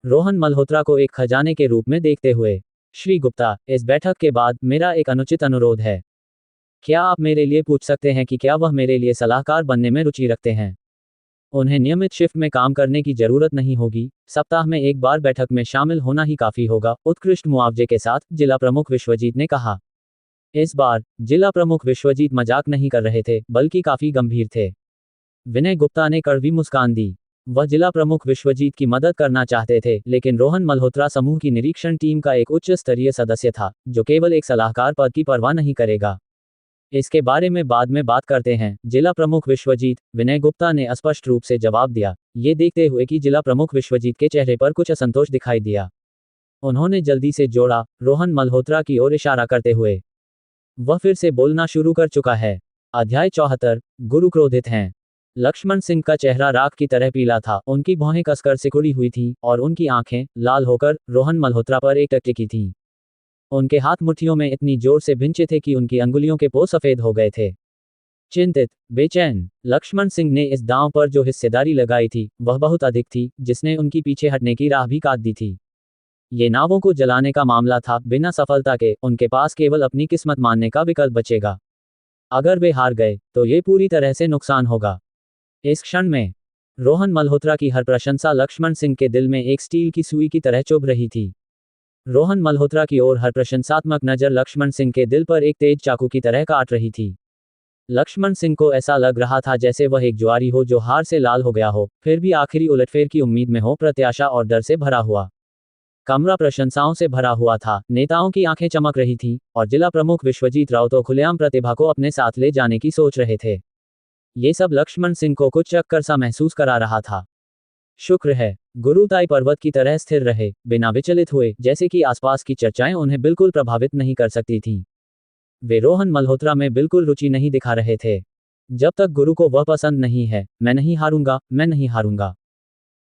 रोहन मल्होत्रा को एक खजाने के रूप में देखते हुए, श्री गुप्ता, इस बैठक के बाद मेरा एक अनुचित अनुरोध है। क्या आप मेरे लिए पूछ सकते हैं कि क्या वह मेरे लिए सलाहकार बनने में रुचि रखते हैं? उन्हें नियमित शिफ्ट में काम करने की जरूरत नहीं होगी, सप्ताह में एक बार बैठक में शामिल होना ही काफी होगा, उत्कृष्ट मुआवजे के साथ, जिला प्रमुख विश्वजीत ने कहा। इस बार जिला प्रमुख विश्वजीत मजाक नहीं कर रहे थे, बल्कि काफी गंभीर थे। विनय गुप्ता ने कड़वी मुस्कान दी। वह जिला प्रमुख विश्वजीत की मदद करना चाहते थे, लेकिन रोहन मल्होत्रा समूह की निरीक्षण टीम का एक उच्च स्तरीय सदस्य था, जो केवल एक सलाहकार पद की परवाह नहीं करेगा। इसके बारे में बाद में बात करते हैं, जिला प्रमुख विश्वजीत, विनय गुप्ता ने स्पष्ट रूप से जवाब दिया, ये देखते हुए कि जिला प्रमुख विश्वजीत के चेहरे पर कुछ असंतोष दिखाई दिया। उन्होंने जल्दी से जोड़ा, रोहन मल्होत्रा की ओर इशारा करते हुए। वह फिर से बोलना शुरू कर चुका है। अध्याय 74, गुरु क्रोधित हैं। लक्ष्मण सिंह का चेहरा राख की तरह पीला था, उनकी भौहें कसकर सिकुड़ी हुई थीं, और उनकी आंखें, लाल होकर, रोहन मल्होत्रा पर एकटक टिकी थीं। उनके हाथ मुट्ठियों में इतनी जोर से भिंचे थे कि उनकी अंगुलियों के पो सफेद हो गए थे। चिंतित, बेचैन, लक्ष्मण सिंह ने इस दांव पर जो हिस्सेदारी लगाई थी, वह बहुत अधिक थी, जिसने उनकी पीछे हटने की राह भी काट दी थी। ये नावों को जलाने का मामला था, बिना सफलता के, उनके पास केवल अपनी किस्मत मानने का विकल्प बचेगा। अगर वे हार गए, तो ये पूरी तरह से नुकसान होगा। इस क्षण में रोहन मल्होत्रा की हर प्रशंसा लक्ष्मण सिंह के दिल में एक स्टील की सुई की तरह चुभ रही थी। रोहन मल्होत्रा की ओर हर प्रशंसात्मक नज़र लक्ष्मण सिंह के दिल पर एक तेज चाकू की तरह काट रही थी। लक्ष्मण सिंह को ऐसा लग रहा था जैसे वह एक जुआरी हो जो हार से लाल हो गया हो, फिर भी आखिरी उलटफेर की उम्मीद में हो, प्रत्याशा और डर से भरा हुआ। कमरा प्रशंसाओं से भरा हुआ था, नेताओं की आंखें चमक रही थीं, और जिला प्रमुख विश्वजीत राव तो खुलेआम प्रतिभा को अपने साथ ले जाने की सोच रहे थे। ये सब लक्ष्मण सिंह को कुछ चक्कर सा महसूस करा रहा था। शुक्र है, गुरुताई पर्वत की तरह स्थिर रहे, बिना विचलित हुए, जैसे कि आसपास की चर्चाएं उन्हें बिल्कुल प्रभावित नहीं कर सकती थीं। वे रोहन मल्होत्रा में बिल्कुल रुचि नहीं दिखा रहे थे। जब तक गुरु को वह पसंद नहीं है, मैं नहीं हारूंगा, मैं नहीं हारूंगा।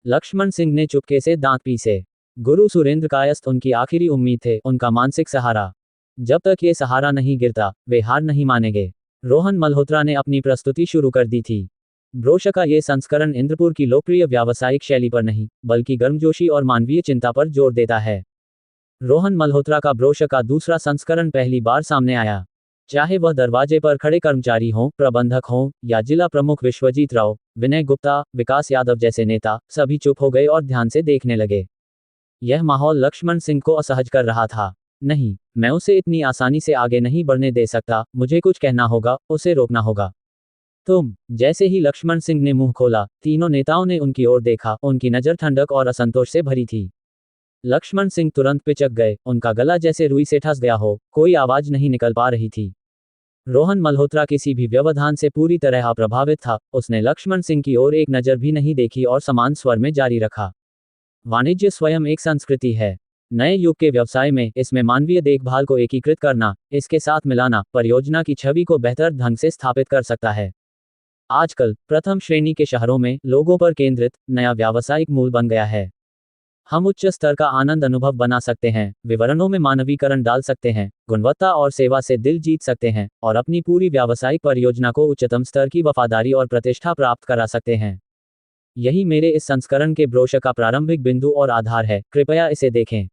लक्ष्मण सिंह ने चुपके से दांत पीसे। गुरु सुरेंद्र कायस्थ उनकी आखिरी उम्मीद थे, उनका मानसिक सहारा। जब तक ये सहारा नहीं गिरता, वे हार नहीं मानेंगे। रोहन मल्होत्रा ने अपनी प्रस्तुति शुरू कर दी थी। ब्रोश का ये संस्करण इंद्रपुर की लोकप्रिय व्यावसायिक शैली पर नहीं, बल्कि गर्मजोशी और मानवीय चिंता पर जोर देता है। रोहन मल्होत्रा का ब्रोश का दूसरा संस्करण पहली बार सामने आया। चाहे वह दरवाजे पर खड़े कर्मचारी हों, प्रबंधक हों, या जिला प्रमुख विश्वजीत राव, विनय गुप्ता, विकास यादव जैसे नेता, सभी चुप हो गए और ध्यान से देखने लगे। यह माहौल लक्ष्मण सिंह को असहज कर रहा था। नहीं, मैं उसे इतनी आसानी से आगे नहीं बढ़ने दे सकता, मुझे कुछ कहना होगा, उसे रोकना होगा। तुम। जैसे ही लक्ष्मण सिंह ने मुंह खोला, तीनों नेताओं ने उनकी ओर देखा, उनकी नज़र ठंडक और असंतोष से भरी थी। लक्ष्मण सिंह तुरंत पिचक गए, उनका गला जैसे रुई से ठस गया हो, कोई आवाज नहीं निकल पा रही थी। रोहन मल्होत्रा किसी भी व्यवधान से पूरी तरह अप्रभावित था, उसने लक्ष्मण सिंह की ओर एक नज़र भी नहीं देखी और समान स्वर में जारी रखा। वाणिज्य स्वयं एक संस्कृति है। नए युग के व्यवसाय में, इसमें मानवीय देखभाल को एकीकृत करना, इसके साथ मिलाना, परियोजना की छवि को बेहतर ढंग से स्थापित कर सकता है। आजकल, प्रथम श्रेणी के शहरों में, लोगों पर केंद्रित, नया व्यावसायिक मूल बन गया है। हम उच्च स्तर का आनंद अनुभव बना सकते हैं, विवरणों में मानवीकरण डाल सकते हैं, गुणवत्ता और सेवा से दिल जीत सकते हैं, और अपनी पूरी व्यावसायिक परियोजना को उच्चतम स्तर की वफादारी और प्रतिष्ठा प्राप्त करा सकते हैं। यही मेरे इस संस्करण के ब्रोशर का प्रारंभिक बिंदु और आधार है, कृपया इसे देखें।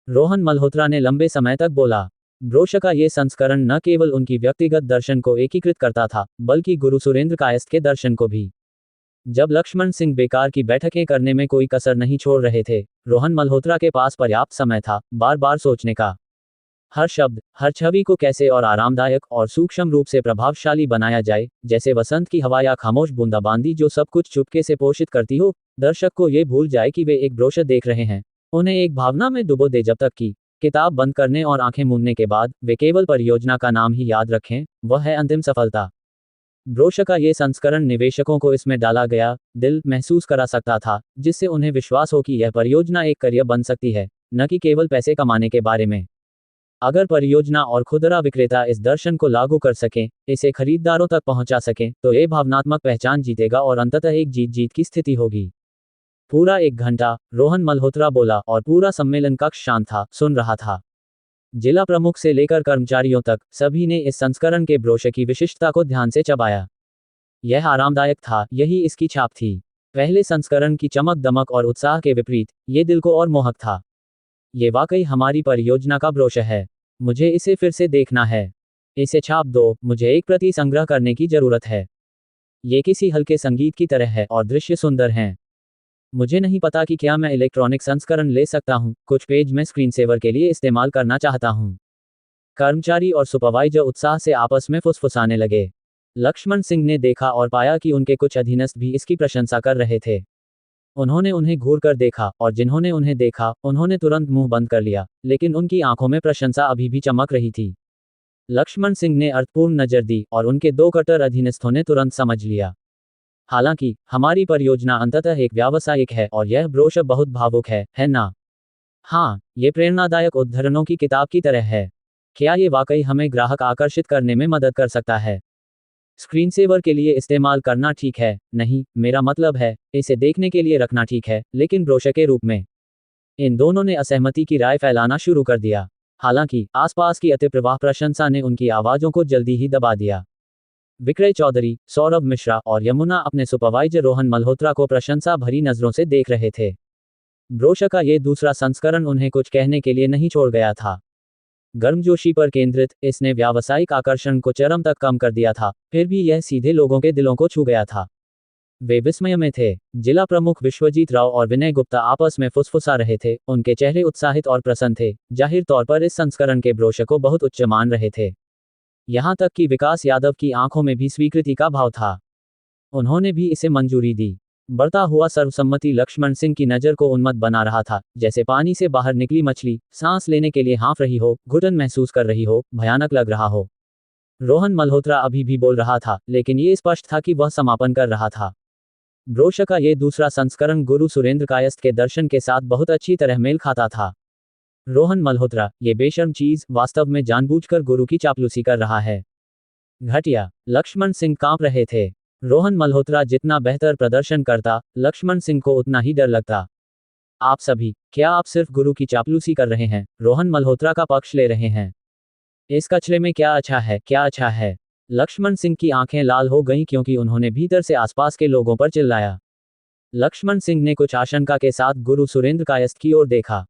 रोहन मल्होत्रा ने लंबे समय तक बोला। ब्रोशर का ये संस्करण न केवल उनकी व्यक्तिगत दर्शन को एकीकृत करता था, बल्कि गुरु सुरेंद्र कायस्थ के दर्शन को भी। जब लक्ष्मण सिंह बेकार की बैठकें करने में कोई कसर नहीं छोड़ रहे थे, रोहन मल्होत्रा के पास पर्याप्त समय था, बार बार सोचने का। हर शब्द, हर छवि को कैसे और आरामदायक और सूक्ष्म रूप से प्रभावशाली बनाया जाए, जैसे वसंत की हवा या खामोश बूंदाबांदी जो सब कुछ चुपके से पोषित करती हो, दर्शक को ये भूल जाए कि वे एक ब्रोशर देख रहे हैं, उन्हें एक भावना में डुबो दे, जब तक कि किताब बंद करने और आंखें मूंदने के बाद वे केवल परियोजना का नाम ही याद रखें, वह है अंतिम सफलता। ब्रोशर का ये संस्करण निवेशकों को इसमें डाला गया दिल महसूस करा सकता था, जिससे उन्हें विश्वास हो कि यह परियोजना एक करियर बन सकती है, न कि केवल पैसे कमाने के बारे में। अगर परियोजना और खुदरा विक्रेता इस दर्शन को लागू कर सकें, इसे खरीदारों तक पहुंचा सकें, तो ये भावनात्मक पहचान जीतेगा और अंततः एक जीत जीत की स्थिति होगी। पूरा 1 घंटा, रोहन मल्होत्रा बोला, और पूरा सम्मेलन कक्ष शांत था, सुन रहा था। जिला प्रमुख से लेकर कर्मचारियों तक, सभी ने इस संस्करण के ब्रोशर की विशिष्टता को ध्यान से चबाया। यह आरामदायक था, यही इसकी छाप थी। पहले संस्करण की चमक दमक और उत्साह के विपरीत, ये दिल को और मोहक था। ये वाकई हमारी परियोजना का ब्रोशर है। मुझे इसे फिर से देखना है। इसे छाप दो, मुझे एक प्रति संग्रह करने की जरूरत है। ये किसी हल्के संगीत की तरह है और दृश्य सुंदर हैं। मुझे नहीं पता कि क्या मैं इलेक्ट्रॉनिक संस्करण ले सकता हूँ, कुछ पेज मैं स्क्रीन सेवर के लिए इस्तेमाल करना चाहता हूँ। कर्मचारी और सुपरवाइजर उत्साह से आपस में फुसफुसाने लगे। लक्ष्मण सिंह ने देखा और पाया कि उनके कुछ अधीनस्थ भी इसकी प्रशंसा कर रहे थे। उन्होंने उन्हें घूर कर देखा, और जिन्होंने उन्हें देखा, उन्होंने तुरंत मुंह बंद कर लिया, लेकिन उनकी आंखों में प्रशंसा अभी भी चमक रही थी। लक्ष्मण सिंह ने अर्थपूर्ण नजर दी, और उनके 2 कट्टर अधीनस्थों ने तुरंत समझ लिया। हालांकि, हमारी परियोजना अंततः एक व्यावसायिक है, और यह ब्रोशर बहुत भावुक है ना? हाँ, ये प्रेरणादायक उद्धरणों की किताब की तरह है। क्या ये वाकई हमें ग्राहक आकर्षित करने में मदद कर सकता है? स्क्रीन सेवर के लिए इस्तेमाल करना ठीक है, नहीं, मेरा मतलब है, इसे देखने के लिए रखना ठीक है, लेकिन ब्रोशर के रूप में। इन दोनों ने असहमति की राय फैलाना शुरू कर दिया। हालांकि, आसपास की अतिप्रवाह प्रशंसा ने उनकी आवाजों को जल्दी ही दबा दिया। विक्रय चौधरी, सौरभ मिश्रा और यमुना अपने सुपरवाइजर रोहन मल्होत्रा को प्रशंसा भरी नजरों से देख रहे थे। ब्रोशर का ये दूसरा संस्करण उन्हें कुछ कहने के लिए नहीं छोड़ गया था। गर्मजोशी पर केंद्रित, इसने व्यावसायिक आकर्षण को चरम तक कम कर दिया था, फिर भी यह सीधे लोगों के दिलों को छू गया था। वे विस्मय में थे। जिला प्रमुख विश्वजीत राव और विनय गुप्ता आपस में फुसफुसा रहे थे, उनके चेहरे उत्साहित और प्रसन्न थे, जाहिर तौर पर इस संस्करण के ब्रोशर को बहुत उच्च मान रहे थे। यहाँ तक कि विकास यादव की आंखों में भी स्वीकृति का भाव था। उन्होंने भी इसे मंजूरी दी। बढ़ता हुआ सर्वसम्मति लक्ष्मण सिंह की नज़र को उन्मत्त बना रहा था, जैसे पानी से बाहर निकली मछली, सांस लेने के लिए हाँफ रही हो, घुटन महसूस कर रही हो, भयानक लग रहा हो। रोहन मल्होत्रा अभी भी बोल रहा था, लेकिन ये स्पष्ट था कि वह समापन कर रहा था। ब्रोशर का ये दूसरा संस्करण गुरु सुरेंद्र कायस्थ के दर्शन के साथ बहुत अच्छी तरह मेल खाता था। रोहन मल्होत्रा, ये बेशर्म चीज, वास्तव में जानबूझकर गुरु की चापलूसी कर रहा है। घटिया। लक्ष्मण सिंह कांप रहे थे। रोहन मल्होत्रा जितना बेहतर प्रदर्शन करता, लक्ष्मण सिंह को उतना ही डर लगता। आप सभी, क्या आप सिर्फ गुरु की चापलूसी कर रहे हैं, रोहन मल्होत्रा का पक्ष ले रहे हैं? इस कचरे में क्या अच्छा है, क्या अच्छा है? लक्ष्मण सिंह की आंखें लाल हो गईं क्योंकि उन्होंने भीतर से आसपास के लोगों पर चिल्लाया। लक्ष्मण सिंह ने कुछ आशंका के साथ गुरु सुरेंद्र कायस्थ की ओर देखा।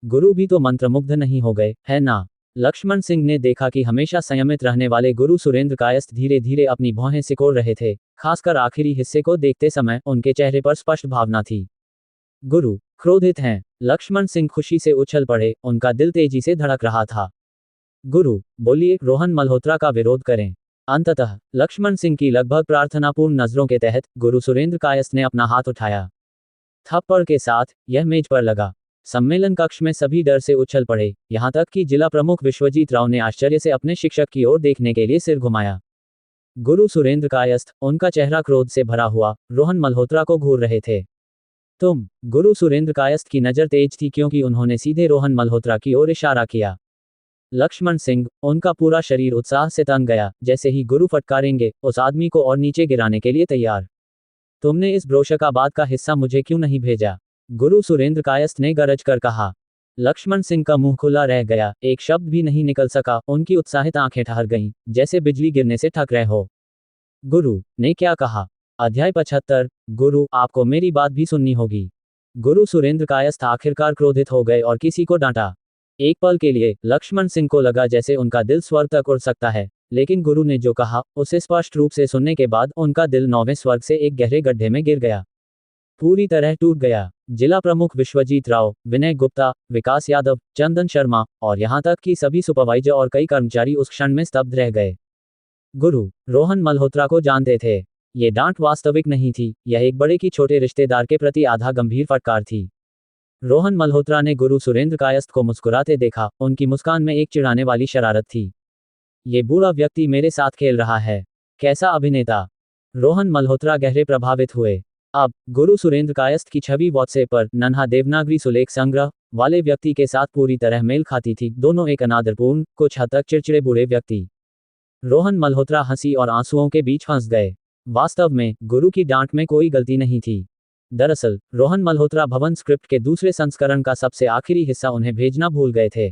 गुरु भी तो मंत्रमुग्ध नहीं हो गए, है ना? लक्ष्मण सिंह ने देखा कि हमेशा संयमित रहने वाले गुरु सुरेंद्र कायस्थ धीरे धीरे अपनी भौहें सिकोड़ रहे थे, खासकर आखिरी हिस्से को देखते समय उनके चेहरे पर स्पष्ट भावना थी। गुरु क्रोधित हैं। लक्ष्मण सिंह खुशी से उछल पड़े, उनका दिल तेजी से धड़क रहा था। गुरु बोलिए, रोहन मल्होत्रा का विरोध करें। अंततः लक्ष्मण सिंह की लगभग प्रार्थनापूर्ण नजरों के तहत गुरु सुरेंद्र कायस्थ ने अपना हाथ उठाया। थप्पड़ के साथ यह मेज पर लगा। सम्मेलन कक्ष में सभी डर से उछल पड़े, यहाँ तक कि जिला प्रमुख विश्वजीत राव ने आश्चर्य से अपने शिक्षक की ओर देखने के लिए सिर घुमाया। गुरु सुरेंद्र कायस्थ, उनका चेहरा क्रोध से भरा हुआ, रोहन मल्होत्रा को घूर रहे थे। तुम? गुरु सुरेंद्र कायस्थ की नजर तेज थी क्योंकि उन्होंने सीधे रोहन मल्होत्रा की ओर इशारा किया। लक्ष्मण सिंह, उनका पूरा शरीर उत्साह से तन गया, जैसे ही गुरु फटकारेंगे, उस आदमी को और नीचे गिराने के लिए तैयार। तुमने इस ब्रोशर का बाद का हिस्सा मुझे क्यों नहीं भेजा? गुरु सुरेंद्र कायस्थ ने गरज कर कहा। लक्ष्मण सिंह का मुंह खुला रह गया, एक शब्द भी नहीं निकल सका, उनकी उत्साहित आंखें ठहर गईं, जैसे बिजली गिरने से ठक रहे हो। गुरु ने क्या कहा? अध्याय 75। गुरु, आपको मेरी बात भी सुननी होगी। गुरु सुरेंद्र कायस्थ आखिरकार क्रोधित हो गए और किसी को डांटा। एक पल के लिए लक्ष्मण सिंह को लगा जैसे उनका दिल स्वर्ग तक उड़ सकता है, लेकिन गुरु ने जो कहा उसे स्पष्ट रूप से सुनने के बाद उनका दिल 9वें स्वर्ग से एक गहरे गड्ढे में गिर गया, पूरी तरह टूट गया। जिला प्रमुख विश्वजीत राव, विनय गुप्ता, विकास यादव, चंदन शर्मा और यहां तक कि सभी सुपरवाइजर और कई कर्मचारी उस क्षण में स्तब्ध रह गए। गुरु रोहन मल्होत्रा को जानते थे। ये डांट वास्तविक नहीं थी, यह एक बड़े की छोटे रिश्तेदार के प्रति आधा गंभीर फटकार थी। रोहन मल्होत्रा ने गुरु सुरेंद्र कायस्थ को मुस्कुराते देखा, उनकी मुस्कान में एक चिढ़ाने वाली शरारत थी। ये बूढ़ा व्यक्ति मेरे साथ खेल रहा है। कैसा अभिनेता! रोहन मल्होत्रा गहरे प्रभावित हुए। अब गुरु सुरेंद्र कायस्थ की छवि व्हाट्सएप पर नन्हा देवनागरी सुलेख संग्रह वाले व्यक्ति के साथ पूरी तरह मेल खाती थी, दोनों एक अनादरपूर्ण, कुछ हद तक चिड़चिड़े बूढ़े व्यक्ति। रोहन मल्होत्रा हंसी और आंसुओं के बीच फंस गए। वास्तव में गुरु की डांट में कोई गलती नहीं थी। दरअसल रोहन मल्होत्रा भवन स्क्रिप्ट के दूसरे संस्करण का सबसे आखिरी हिस्सा उन्हें भेजना भूल गए थे।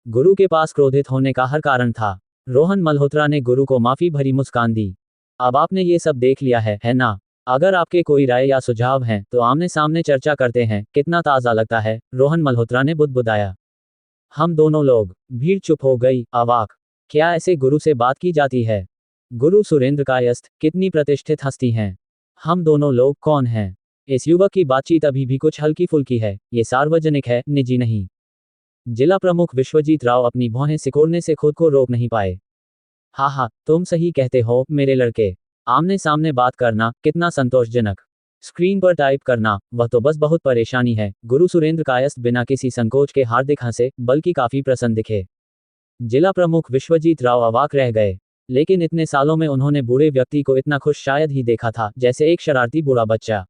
गुरु के पास क्रोधित होने का हर कारण था। रोहन मल्होत्रा ने गुरु को माफी भरी मुस्कान दी। अब आपने ये सब देख लिया है ना? अगर आपके कोई राय या सुझाव हैं तो आमने सामने चर्चा करते हैं। कितना ताज़ा लगता है, रोहन मल्होत्रा ने बुदबुदाया। हम दोनों लोग। भीड़ चुप हो गई, अवाक। क्या ऐसे गुरु से बात की जाती है? गुरु सुरेंद्र कायस्थ कितनी प्रतिष्ठित हस्ती हैं। हम दोनों लोग कौन हैं? इस युवक की बातचीत अभी भी कुछ हल्की फुल्की है, ये सार्वजनिक है, निजी नहीं। जिला प्रमुख विश्वजीत राव अपनी भौहें सिकोड़ने से खुद को रोक नहीं पाए। हाँ, तुम सही कहते हो मेरे लड़के। आमने सामने बात करना कितना संतोषजनक, स्क्रीन पर टाइप करना वह तो बस बहुत परेशानी है। गुरु सुरेंद्र कायस्थ बिना किसी संकोच के हार्दिक हंसे, बल्कि काफी प्रसन्न दिखे। जिला प्रमुख विश्वजीत राव अवाक रह गए, लेकिन इतने सालों में उन्होंने बूढ़े व्यक्ति को इतना खुश शायद ही देखा था, जैसे एक शरारती बूढ़ा बच्चा।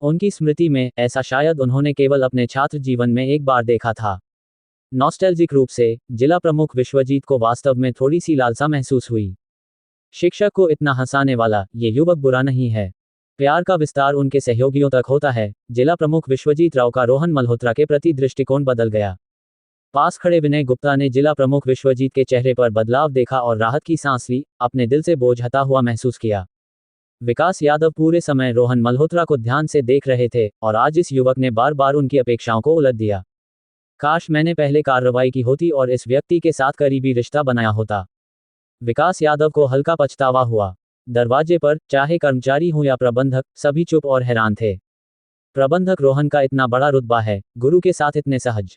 उनकी स्मृति में ऐसा शायद उन्होंने केवल अपने छात्र जीवन में एक बार देखा था। नॉस्टैल्जिक रूप से जिला प्रमुख विश्वजीत को वास्तव में थोड़ी सी लालसा महसूस हुई। शिक्षक को इतना हंसाने वाला ये युवक बुरा नहीं है। प्यार का विस्तार उनके सहयोगियों तक होता है। जिला प्रमुख विश्वजीत राव का रोहन मल्होत्रा के प्रति दृष्टिकोण बदल गया। पास खड़े विनय गुप्ता ने जिला प्रमुख विश्वजीत के चेहरे पर बदलाव देखा और राहत की सांस ली, अपने दिल से बोझ हटा हुआ महसूस किया। विकास यादव पूरे समय रोहन मल्होत्रा को ध्यान से देख रहे थे और आज इस युवक ने बार बार उनकी अपेक्षाओं को उलट दिया। काश मैंने पहले कार्रवाई की होती और इस व्यक्ति के साथ करीबी रिश्ता बनाया होता। विकास यादव को हल्का पछतावा हुआ। दरवाजे पर, चाहे कर्मचारी हो या प्रबंधक, सभी चुप और हैरान थे। प्रबंधक रोहन का इतना बड़ा रुतबा है, गुरु के साथ इतने सहज।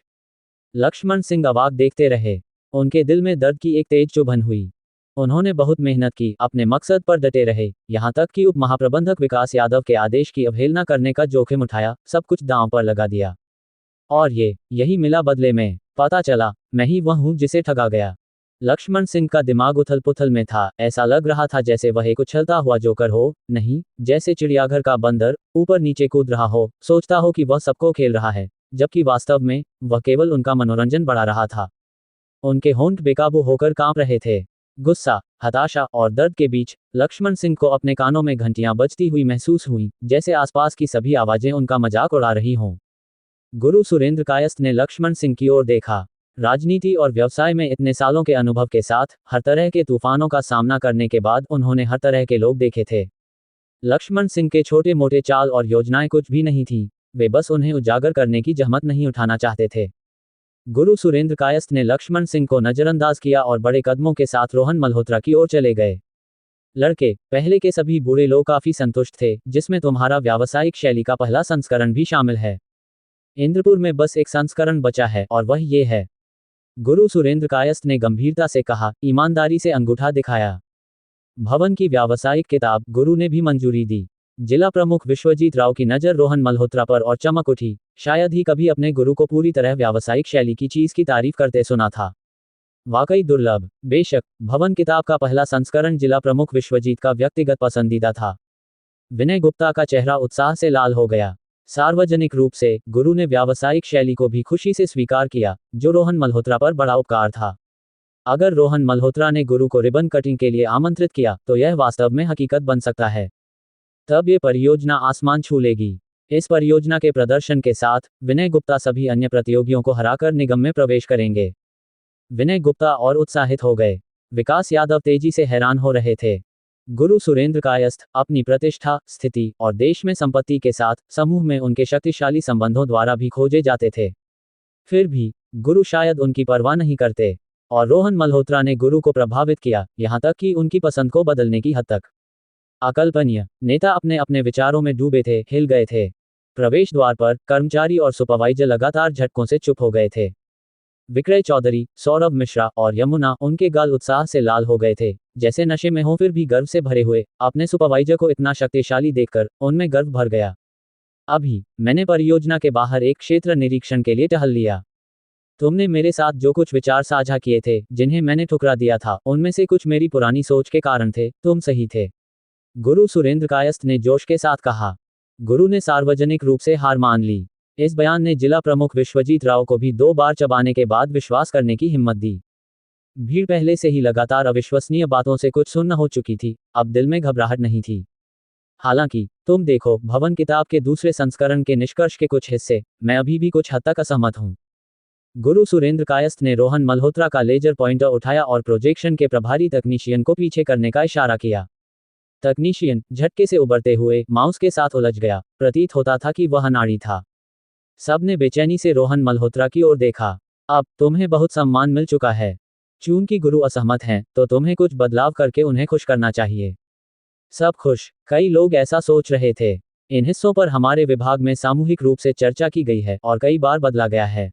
लक्ष्मण सिंह अवाक देखते रहे। उनके दिल में दर्द की एक तेज चुभन हुई। उन्होंने बहुत मेहनत की, अपने मकसद पर डटे रहे, यहाँ तक कि उप महाप्रबंधक विकास यादव के आदेश की अवहेलना करने का जोखिम उठाया, सब कुछ दांव पर लगा दिया। और यही मिला बदले में। पता चला, मैं ही वह हूं जिसे ठगा गया। लक्ष्मण सिंह का दिमाग उथल पुथल में था, ऐसा लग रहा था जैसे वह एक उछलता हुआ जोकर हो, नहीं, जैसे चिड़ियाघर का बंदर ऊपर नीचे कूद रहा हो, सोचता हो कि वह सबको खेल रहा है, जबकि वास्तव में वह केवल उनका मनोरंजन बढ़ा रहा था। उनके होंठ बेकाबू होकर कांप रहे थे। गुस्सा, हताशा और दर्द के बीच लक्ष्मण सिंह को अपने कानों में घंटियां बजती हुई महसूस हुई, जैसे आसपास की सभी आवाजें उनका मजाक उड़ा रही हों। गुरु सुरेंद्र कायस्थ ने लक्ष्मण सिंह की ओर देखा। राजनीति और व्यवसाय में इतने सालों के अनुभव के साथ, हर तरह के तूफानों का सामना करने के बाद उन्होंने हर तरह के लोग देखे थे। लक्ष्मण सिंह के छोटे मोटे चाल और योजनाएं कुछ भी नहीं थीं, वे बस उन्हें उजागर करने की जहमत नहीं उठाना चाहते थे। गुरु सुरेंद्र कायस्थ ने लक्ष्मण सिंह को नजरअंदाज किया और बड़े कदमों के साथ रोहन मल्होत्रा की ओर चले गए। लड़के, पहले के सभी बूढ़े लोग काफी संतुष्ट थे, जिसमें तुम्हारा व्यावसायिक शैली का पहला संस्करण भी शामिल है। इंद्रपुर में बस एक संस्करण बचा है और वह ये है। गुरु सुरेंद्र कायस्थ ने गंभीरता से कहा, ईमानदारी से अंगूठा दिखाया। भवन की व्यावसायिक किताब गुरु ने भी मंजूरी दी। जिला प्रमुख विश्वजीत राव की नजर रोहन मल्होत्रा पर और चमक उठी। शायद ही कभी अपने गुरु को पूरी तरह व्यावसायिक शैली की चीज की तारीफ करते सुना था। वाकई दुर्लभ। बेशक, भवन किताब का पहला संस्करण जिला प्रमुख विश्वजीत का व्यक्तिगत पसंदीदा था। विनय गुप्ता का चेहरा उत्साह से लाल हो गया। सार्वजनिक रूप से गुरु ने व्यावसायिक शैली को भी खुशी से स्वीकार किया, जो रोहन मल्होत्रा पर बड़ा उपकार था। अगर रोहन मल्होत्रा ने गुरु को रिबन कटिंग के लिए आमंत्रित किया, तो यह वास्तव में हकीकत बन सकता है। तब ये परियोजना आसमान छू लेगी। इस परियोजना के प्रदर्शन के साथ विनय गुप्ता सभी अन्य प्रतियोगियों को हराकर निगम में प्रवेश करेंगे। विनय गुप्ता और उत्साहित हो गए। विकास यादव तेजी से हैरान हो रहे थे। गुरु सुरेंद्र कायस्थ अपनी प्रतिष्ठा, स्थिति और देश में संपत्ति के साथ समूह में उनके शक्तिशाली संबंधों द्वारा भी खोजे जाते थे। फिर भी गुरु शायद उनकी परवाह नहीं करते, और रोहन मल्होत्रा ने गुरु को प्रभावित किया, यहाँ तक कि उनकी पसंद को बदलने की हद तक। अकल्पनीय। नेता अपने अपने विचारों में डूबे थे, हिल गए थे। प्रवेश द्वार पर कर्मचारी और सुपरवाइजर लगातार झटकों से चुप हो गए थे। विक्रय चौधरी, सौरभ मिश्रा और यमुना, उनके गाल उत्साह से लाल हो गए थे, जैसे नशे में हो फिर भी गर्व से भरे हुए। अपने सुपरवाइजर को इतना शक्तिशाली देखकर उनमें गर्व भर गया। अभी मैंने परियोजना के बाहर एक क्षेत्र निरीक्षण के लिए टहल लिया। तुमने मेरे साथ जो कुछ विचार साझा किए थे, जिन्हें मैंने ठुकरा दिया था, उनमें से कुछ मेरी पुरानी सोच के कारण थे। तुम सही थे। गुरु सुरेंद्र कायस्थ ने जोश के साथ कहा। गुरु ने सार्वजनिक रूप से हार मान ली। इस बयान ने जिला प्रमुख विश्वजीत राव को भी 2 बार चबाने के बाद विश्वास करने की हिम्मत दी। भीड़ पहले से ही लगातार अविश्वसनीय बातों से कुछ सुन्न हो चुकी थी, अब दिल में घबराहट नहीं थी। हालांकि तुम देखो, भवन किताब के दूसरे संस्करण के निष्कर्ष के कुछ हिस्से, मैं अभी भी कुछ हद तक असहमत हूं। गुरु सुरेंद्र कायस्थ ने रोहन मल्होत्रा का लेजर पॉइंटर उठाया और प्रोजेक्शन के प्रभारी तकनीशियन को पीछे करने का इशारा किया। तकनीशियन झटके से उबरते हुए माउस के साथ उलझ गया। प्रतीत होता था कि वह अनाड़ी था। सबने बेचैनी से रोहन मल्होत्रा की ओर देखा। अब तुम्हें बहुत सम्मान मिल चुका है। चूंकि गुरु असहमत हैं, तो तुम्हें कुछ बदलाव करके उन्हें खुश करना चाहिए। सब खुश। कई लोग ऐसा सोच रहे थे। इन हिस्सों पर हमारे विभाग में सामूहिक रूप से चर्चा की गई है और कई बार बदला गया है।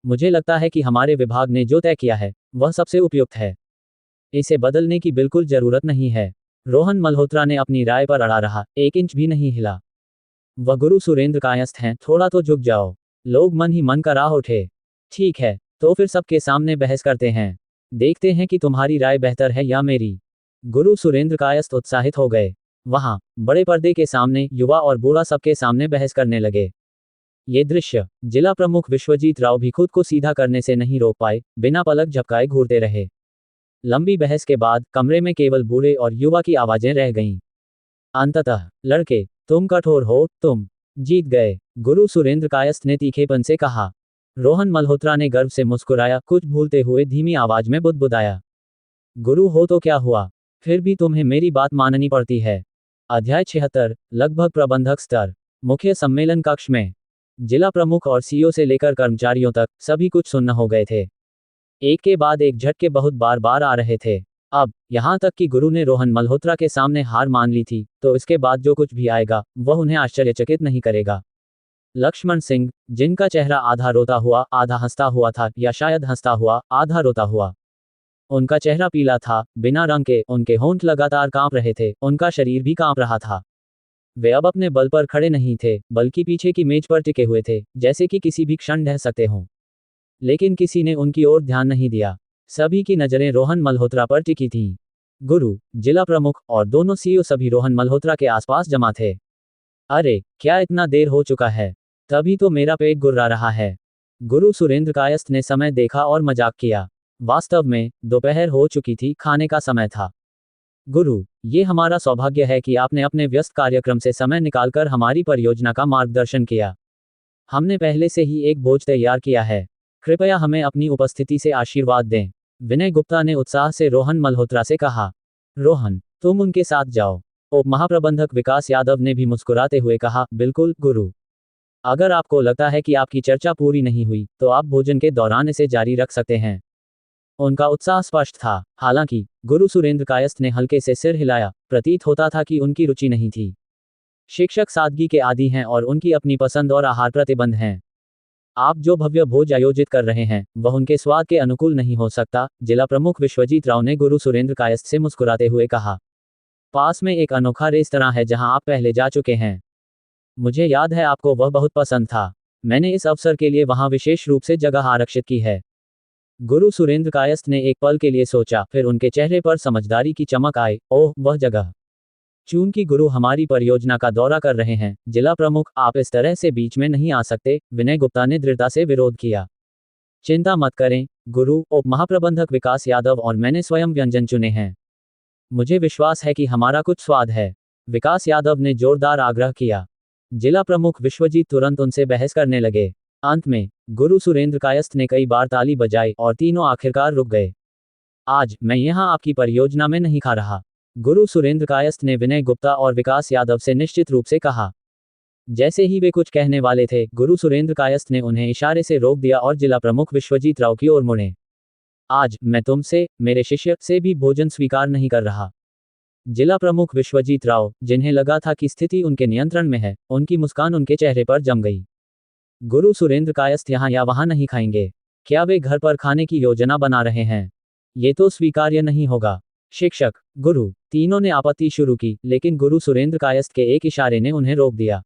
मुझे लगता है कि हमारे विभाग ने जो तय किया है, वह सबसे उपयुक्त है। इसे बदलने की बिल्कुल जरूरत नहीं है। रोहन मल्होत्रा ने अपनी राय पर अड़ा रहा, 1 इंच भी नहीं हिला। वह गुरु सुरेंद्र कायस्थ हैं, थोड़ा तो झुक जाओ। लोग मन ही मन कराह उठे। ठीक है, तो फिर सबके सामने बहस करते हैं। देखते हैं कि तुम्हारी राय बेहतर है या मेरी। गुरु सुरेंद्र कायस्थ उत्साहित हो गए। वहां बड़े पर्दे के सामने युवा और बूढ़ा सबके सामने बहस करने लगे। ये दृश्य जिला प्रमुख विश्वजीत राव भी खुद को सीधा करने से नहीं रोक पाए, बिना पलक झपकाए घूरते रहे। लंबी बहस के बाद कमरे में केवल बूढ़े और युवा की आवाजें रह गईं। अंततः, लड़के, तुम कठोर हो, तुम जीत गए, गुरु सुरेंद्र कायस्थ ने तीखेपन से कहा। रोहन मल्होत्रा ने गर्व से मुस्कुराया, कुछ भूलते हुए धीमी आवाज में बुदबुदाया। गुरु हो तो क्या हुआ, फिर भी तुम्हें मेरी बात माननी पड़ती है। अध्याय 76, लगभग प्रबंधक स्तर। मुख्य सम्मेलन कक्ष में जिला प्रमुख और सीईओ से लेकर कर्मचारियों तक सभी कुछ सुन्न हो गए थे। एक के बाद एक झटके बहुत बार बार आ रहे थे। अब यहाँ तक कि गुरु ने रोहन मल्होत्रा के सामने हार मान ली थी, तो इसके बाद जो कुछ भी आएगा वह उन्हें आश्चर्यचकित नहीं करेगा। लक्ष्मण सिंह, जिनका चेहरा आधा रोता हुआ आधा हंसता हुआ था, या शायद हंसता हुआ आधा रोता हुआ, उनका चेहरा पीला था, बिना रंग के, उनके होंठ लगातार कांप रहे थे, उनका शरीर भी कांप रहा था। वे अब अपने बल पर खड़े नहीं थे, बल्कि पीछे की मेज पर टिके हुए थे, जैसे कि किसी भी क्षण ढह सकते हों। लेकिन किसी ने उनकी ओर ध्यान नहीं दिया। सभी की नजरें रोहन मल्होत्रा पर टिकी थीं। गुरु, जिला प्रमुख और दोनों सीईओ सभी रोहन मल्होत्रा के आसपास जमा थे। अरे, क्या इतना देर हो चुका है? तभी तो मेरा पेट गुर्रा रहा है। गुरु सुरेंद्र कायस्थ ने समय देखा और मजाक किया। वास्तव में दोपहर हो चुकी थी, खाने का समय था। गुरु, ये हमारा सौभाग्य है कि आपने अपने व्यस्त कार्यक्रम से समय निकालकर हमारी परियोजना का मार्गदर्शन किया। हमने पहले से ही एक भोज तैयार किया है। कृपया हमें अपनी उपस्थिति से आशीर्वाद दें। विनय गुप्ता ने उत्साह से रोहन मल्होत्रा से कहा। रोहन, तुम उनके साथ जाओ। उप महाप्रबंधक विकास यादव ने भी मुस्कुराते हुए कहा, बिल्कुल गुरु। अगर आपको लगता है कि आपकी चर्चा पूरी नहीं हुई, तो आप भोजन के दौरान इसे जारी रख सकते हैं। उनका उत्साह स्पष्ट था। हालांकि गुरु सुरेंद्र कायस्थ ने हल्के से सिर हिलाया, प्रतीत होता था कि उनकी रुचि नहीं थी। शिक्षक सादगी के आदी हैं और उनकी अपनी पसंद और आहार प्रतिबंध हैं। आप जो भव्य भोज आयोजित कर रहे हैं वह उनके स्वाद के अनुकूल नहीं हो सकता, जिला प्रमुख विश्वजीत राव ने गुरु सुरेंद्र कायस्थ से मुस्कुराते हुए कहा। पास में एक अनोखा रेस्तरां है जहां आप पहले जा चुके हैं। मुझे याद है आपको वह बहुत पसंद था। मैंने इस अवसर के लिए वहां विशेष रूप से जगह आरक्षित की है। गुरु सुरेंद्र कायस्थ ने एक पल के लिए सोचा, फिर उनके चेहरे पर समझदारी की चमक आई। ओह, वह जगह। चूंकि गुरु हमारी परियोजना का दौरा कर रहे हैं, जिला प्रमुख, आप इस तरह से बीच में नहीं आ सकते। विनय गुप्ता ने दृढ़ता से विरोध किया। चिंता मत करें गुरु, उप महाप्रबंधक विकास यादव और मैंने स्वयं व्यंजन चुने हैं। मुझे विश्वास है कि हमारा कुछ स्वाद है। विकास यादव ने जोरदार आग्रह किया। जिला प्रमुख विश्वजीत तुरंत उनसे बहस करने लगे। अंत में गुरु सुरेंद्र कायस्थ ने कई बार ताली बजाई और तीनों आखिरकार रुक गए। आज मैं यहां आपकी परियोजना में नहीं खा रहा, गुरु सुरेंद्र कायस्थ ने विनय गुप्ता और विकास यादव से निश्चित रूप से कहा। जैसे ही वे कुछ कहने वाले थे, गुरु सुरेंद्र कायस्थ ने उन्हें इशारे से रोक दिया और जिला प्रमुख विश्वजीत राव की ओर मुड़े। आज मैं तुमसे, मेरे शिष्य से भी भोजन स्वीकार नहीं कर रहा। जिला प्रमुख विश्वजीत राव, जिन्हें लगा था कि स्थिति उनके नियंत्रण में है, उनकी मुस्कान उनके चेहरे पर जम गई। गुरु सुरेंद्र कायस्थ यहाँ या वहां नहीं खाएंगे। क्या वे घर पर खाने की योजना बना रहे हैं? ये तो स्वीकार्य नहीं होगा। शिक्षक, गुरु, तीनों ने आपत्ति शुरू की, लेकिन गुरु सुरेंद्र कायस्थ के एक इशारे ने उन्हें रोक दिया।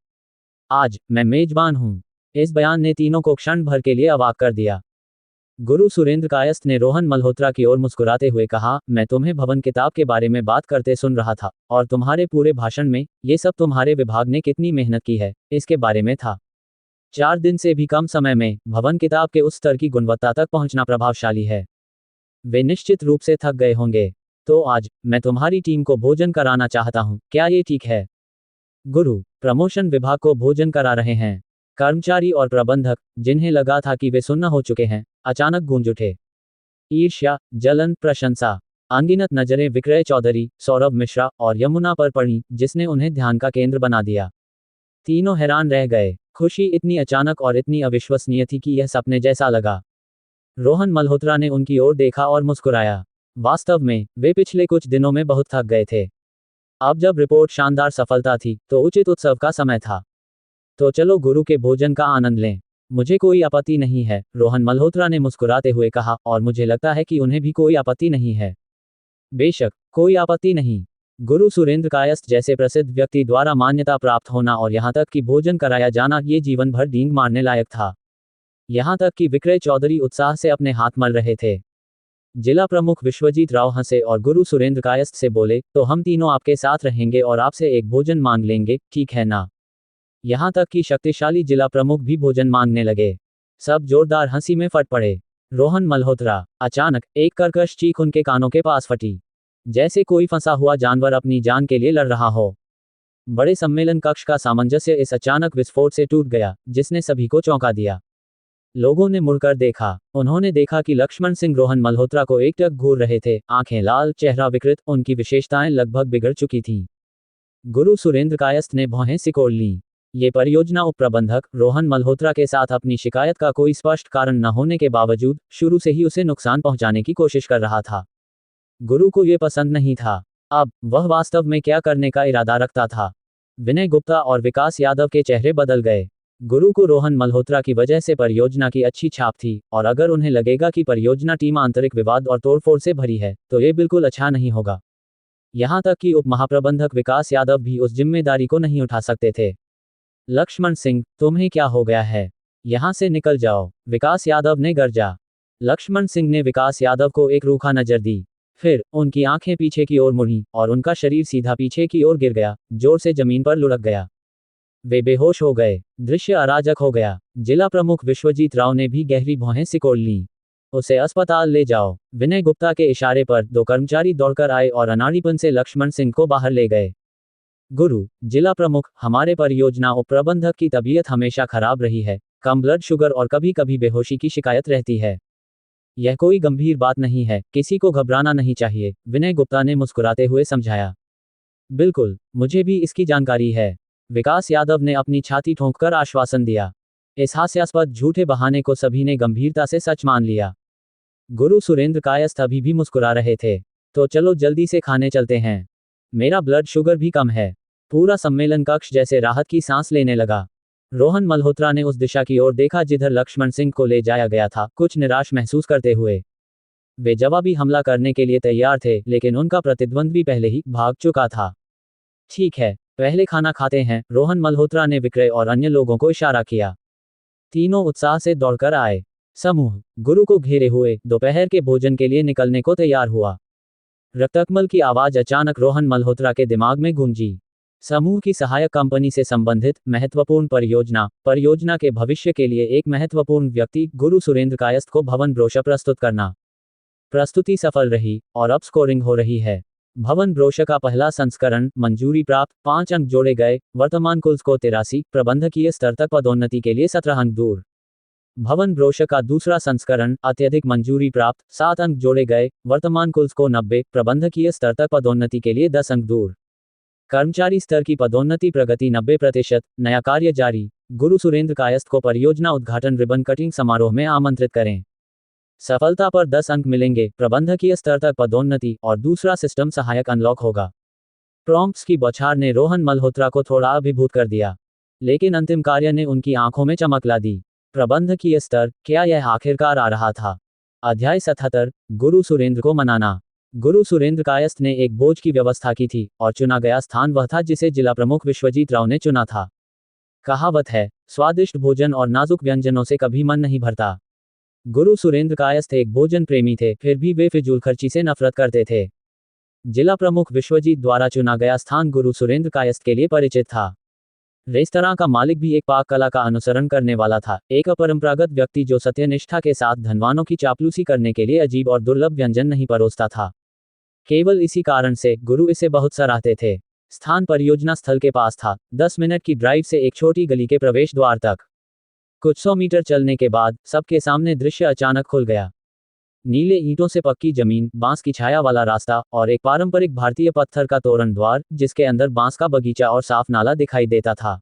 आज मैं मेजबान हूं। इस बयान ने तीनों को क्षण भर के लिए अवाक कर दिया। गुरु सुरेंद्र कायस्थ ने रोहन मल्होत्रा की ओर मुस्कुराते हुए कहा, मैं तुम्हें भवन किताब के बारे में बात करते सुन रहा था, और तुम्हारे पूरे भाषण में ये सब तुम्हारे विभाग ने कितनी मेहनत की है, इसके बारे में था। 4 दिन से भी कम समय में भवन किताब के उस स्तर की गुणवत्ता तक पहुंचना प्रभावशाली है। वे निश्चित रूप से थक गए होंगे। तो आज मैं तुम्हारी टीम को भोजन कराना चाहता हूं, क्या ये ठीक है? गुरु, प्रमोशन विभाग को भोजन करा रहे हैं। कर्मचारी और प्रबंधक, जिन्हें लगा था कि वे सुन्न हो चुके हैं, अचानक गूंज उठे। ईर्ष्या, जलन, प्रशंसा। अनगिनत नजरें विक्रय चौधरी, सौरभ मिश्रा और यमुना पर पड़ी, जिसने उन्हें ध्यान का केंद्र बना दिया। तीनों हैरान रह गए। खुशी इतनी अचानक और इतनी अविश्वसनीय थी कि यह सपने जैसा लगा। रोहन मल्होत्रा ने उनकी ओर देखा और मुस्कुराया। वास्तव में वे पिछले कुछ दिनों में बहुत थक गए थे। अब जब रिपोर्ट शानदार सफलता थी, तो उचित उत्सव का समय था। तो चलो गुरु के भोजन का आनंद लें। मुझे कोई आपत्ति नहीं है, रोहन मल्होत्रा ने मुस्कुराते हुए कहा, और मुझे लगता है कि उन्हें भी कोई आपत्ति नहीं है। बेशक, कोई आपत्ति नहीं। गुरु सुरेंद्र कायस्थ जैसे प्रसिद्ध व्यक्ति द्वारा मान्यता प्राप्त होना और यहाँ तक कि भोजन कराया जाना, ये जीवन भर डींग मारने लायक था। यहाँ तक कि विक्रय चौधरी उत्साह से अपने हाथ मल रहे थे। जिला प्रमुख विश्वजीत राव हंसे और गुरु सुरेंद्र कायस्थ से बोले, तो हम तीनों आपके साथ रहेंगे और आपसे एक भोजन मांग लेंगे, ठीक है ना? यहाँ तक कि शक्तिशाली जिला प्रमुख भी भोजन मांगने लगे। सब जोरदार हंसी में फट पड़े। रोहन मल्होत्रा, अचानक एक कर्कश चीख उनके कानों के पास फटी, जैसे कोई फंसा हुआ जानवर अपनी जान के लिए लड़ रहा हो। बड़े सम्मेलन कक्ष का सामंजस्य इस अचानक विस्फोट से टूट गया, जिसने सभी को चौंका दिया। लोगों ने मुड़कर देखा। उन्होंने देखा कि लक्ष्मण सिंह रोहन मल्होत्रा को एकटक घूर रहे थे, आंखें लाल, चेहरा विकृत, उनकी विशेषताएं लगभग बिगड़ चुकी थीं। गुरु सुरेंद्र कायस्थ ने भौहें सिकोड़ लीं। ये परियोजना उप प्रबंधक रोहन मल्होत्रा के साथ अपनी शिकायत का कोई स्पष्ट कारण न होने के बावजूद शुरू से ही उसे नुकसान पहुंचाने की कोशिश कर रहा था। गुरु को ये पसंद नहीं था। अब वह वास्तव में क्या करने का इरादा रखता था। विनय गुप्ता और विकास यादव के चेहरे बदल गए। गुरु को रोहन मल्होत्रा की वजह से परियोजना की अच्छी छाप थी, और अगर उन्हें लगेगा कि परियोजना टीम आंतरिक विवाद और तोड़फोड़ से भरी है, तो ये बिल्कुल अच्छा नहीं होगा। यहाँ तक कि उप महाप्रबंधक विकास यादव भी उस जिम्मेदारी को नहीं उठा सकते थे। लक्ष्मण सिंह, तुम्हें क्या हो गया है? यहाँ से निकल जाओ, विकास यादव ने गरजा। लक्ष्मण सिंह ने विकास यादव को एक रूखा नजर दी। फिर उनकी आंखें पीछे की ओर मुड़ी और उनका शरीर सीधा पीछे की ओर गिर गया, जोर से जमीन पर लुढ़क गया। वे बेहोश हो गए। दृश्य अराजक हो गया। जिला प्रमुख विश्वजीत राव ने भी गहरी भौहें सिकोड़ लीं। उसे अस्पताल ले जाओ। विनय गुप्ता के इशारे पर 2 कर्मचारी दौड़कर आए और अनाड़ीपन से लक्ष्मण सिंह को बाहर ले गए। गुरु, जिला प्रमुख, हमारे परियोजना उप प्रबंधक की तबीयत हमेशा खराब रही है, कम ब्लड शुगर और कभी कभी बेहोशी की शिकायत रहती है। यह कोई गंभीर बात नहीं है, किसी को घबराना नहीं चाहिए, विनय गुप्ता ने मुस्कुराते हुए समझाया। बिल्कुल, मुझे भी इसकी जानकारी है, विकास यादव ने अपनी छाती ठोंककर आश्वासन दिया। इस हास्यास्पद झूठे बहाने को सभी ने गंभीरता से सच मान लिया। गुरु सुरेंद्र कायस्थ अभी भी मुस्कुरा रहे थे। तो चलो जल्दी से खाने चलते हैं, मेरा ब्लड शुगर भी कम है। पूरा सम्मेलन कक्ष जैसे राहत की सांस लेने लगा। रोहन मल्होत्रा ने उस दिशा की ओर देखा जिधर लक्ष्मण सिंह को ले जाया गया था, कुछ निराश महसूस करते हुए। वे जवाबी हमला करने के लिए तैयार थे, लेकिन उनका प्रतिद्वंद्वी पहले ही भाग चुका था। ठीक है, पहले खाना खाते हैं, रोहन मल्होत्रा ने विक्रय और अन्य लोगों को इशारा किया। तीनों उत्साह से दौड़कर आए। समूह गुरु को घेरे हुए दोपहर के भोजन के लिए निकलने को तैयार हुआ। रक्तकमल की आवाज अचानक रोहन मल्होत्रा के दिमाग में गूंजी। समूह की सहायक कंपनी से संबंधित महत्वपूर्ण परियोजना के भविष्य के लिए एक महत्वपूर्ण व्यक्ति गुरु सुरेंद्र कायस्थ को भवन ब्रोशर प्रस्तुत करना। प्रस्तुति सफल रही और अब स्कोरिंग हो रही है। भवन ब्रोशर का पहला संस्करण मंजूरी प्राप्त, 5 अंक जोड़े गए, वर्तमान कुल स्कोर 83, प्रबंधकीय स्तर तक पदोन्नति के लिए 17 अंक दूर। भवन ब्रोशर का दूसरा संस्करण अत्यधिक मंजूरी प्राप्त, 7 अंक जोड़े गए, वर्तमान कुल स्कोर 90, प्रबंधकीय स्तर तक पदोन्नति के लिए 10 अंक दूर। कर्मचारी स्तर की पदोन्नति प्रगति 90%, नया कार्य जारी। गुरु सुरेंद्र कायस्थ को परियोजना उद्घाटन रिबन कटिंग समारोह में आमंत्रित करें। सफलता पर 10 अंक मिलेंगे, प्रबंधकीय स्तर तक पदोन्नति और दूसरा सिस्टम सहायक अनलॉक होगा। प्रॉम्प्ट्स की बौछार ने रोहन मल्होत्रा को थोड़ा अभिभूत कर दिया, लेकिन अंतिम कार्य ने उनकी आंखों में चमक ला दी। प्रबंधकीय स्तर, क्या यह आखिरकार आ रहा था? अध्याय 77, गुरु सुरेंद्र को मनाना। गुरु सुरेंद्र कायस्थ ने एक बोझ की व्यवस्था की थी, और चुना गया स्थान वह था जिसे जिला प्रमुख विश्वजीत राव ने चुना था। कहावत है, स्वादिष्ट भोजन और नाजुक व्यंजनों से कभी मन नहीं भरता। गुरु सुरेंद्र कायस्थ एक भोजन प्रेमी थे, फिर भी वे फिजूलखर्ची से नफरत करते थे। जिला प्रमुख विश्वजीत द्वारा चुना गया स्थान गुरु सुरेंद्र कायस्थ के लिए परिचित था। रेस्तरां का मालिक भी एक पाक कला का अनुसरण करने वाला था, एक अपरंपरागत व्यक्ति जो सत्यनिष्ठा के साथ धनवानों की चापलूसी करने के लिए अजीब और दुर्लभ व्यंजन नहीं परोसता था। केवल इसी कारण से गुरु इसे बहुत सराहते थे। स्थान परियोजना स्थल के पास था, 10 मिनट की ड्राइव से एक छोटी गली के प्रवेश द्वार तक। कुछ 100 मीटर चलने के बाद सबके सामने दृश्य अचानक खुल गया। नीले ईंटों से पक्की जमीन, बांस की छाया वाला रास्ता और एक पारंपरिक भारतीय पत्थर का तोरण द्वार, जिसके अंदर बांस का बगीचा और साफ नाला दिखाई देता था।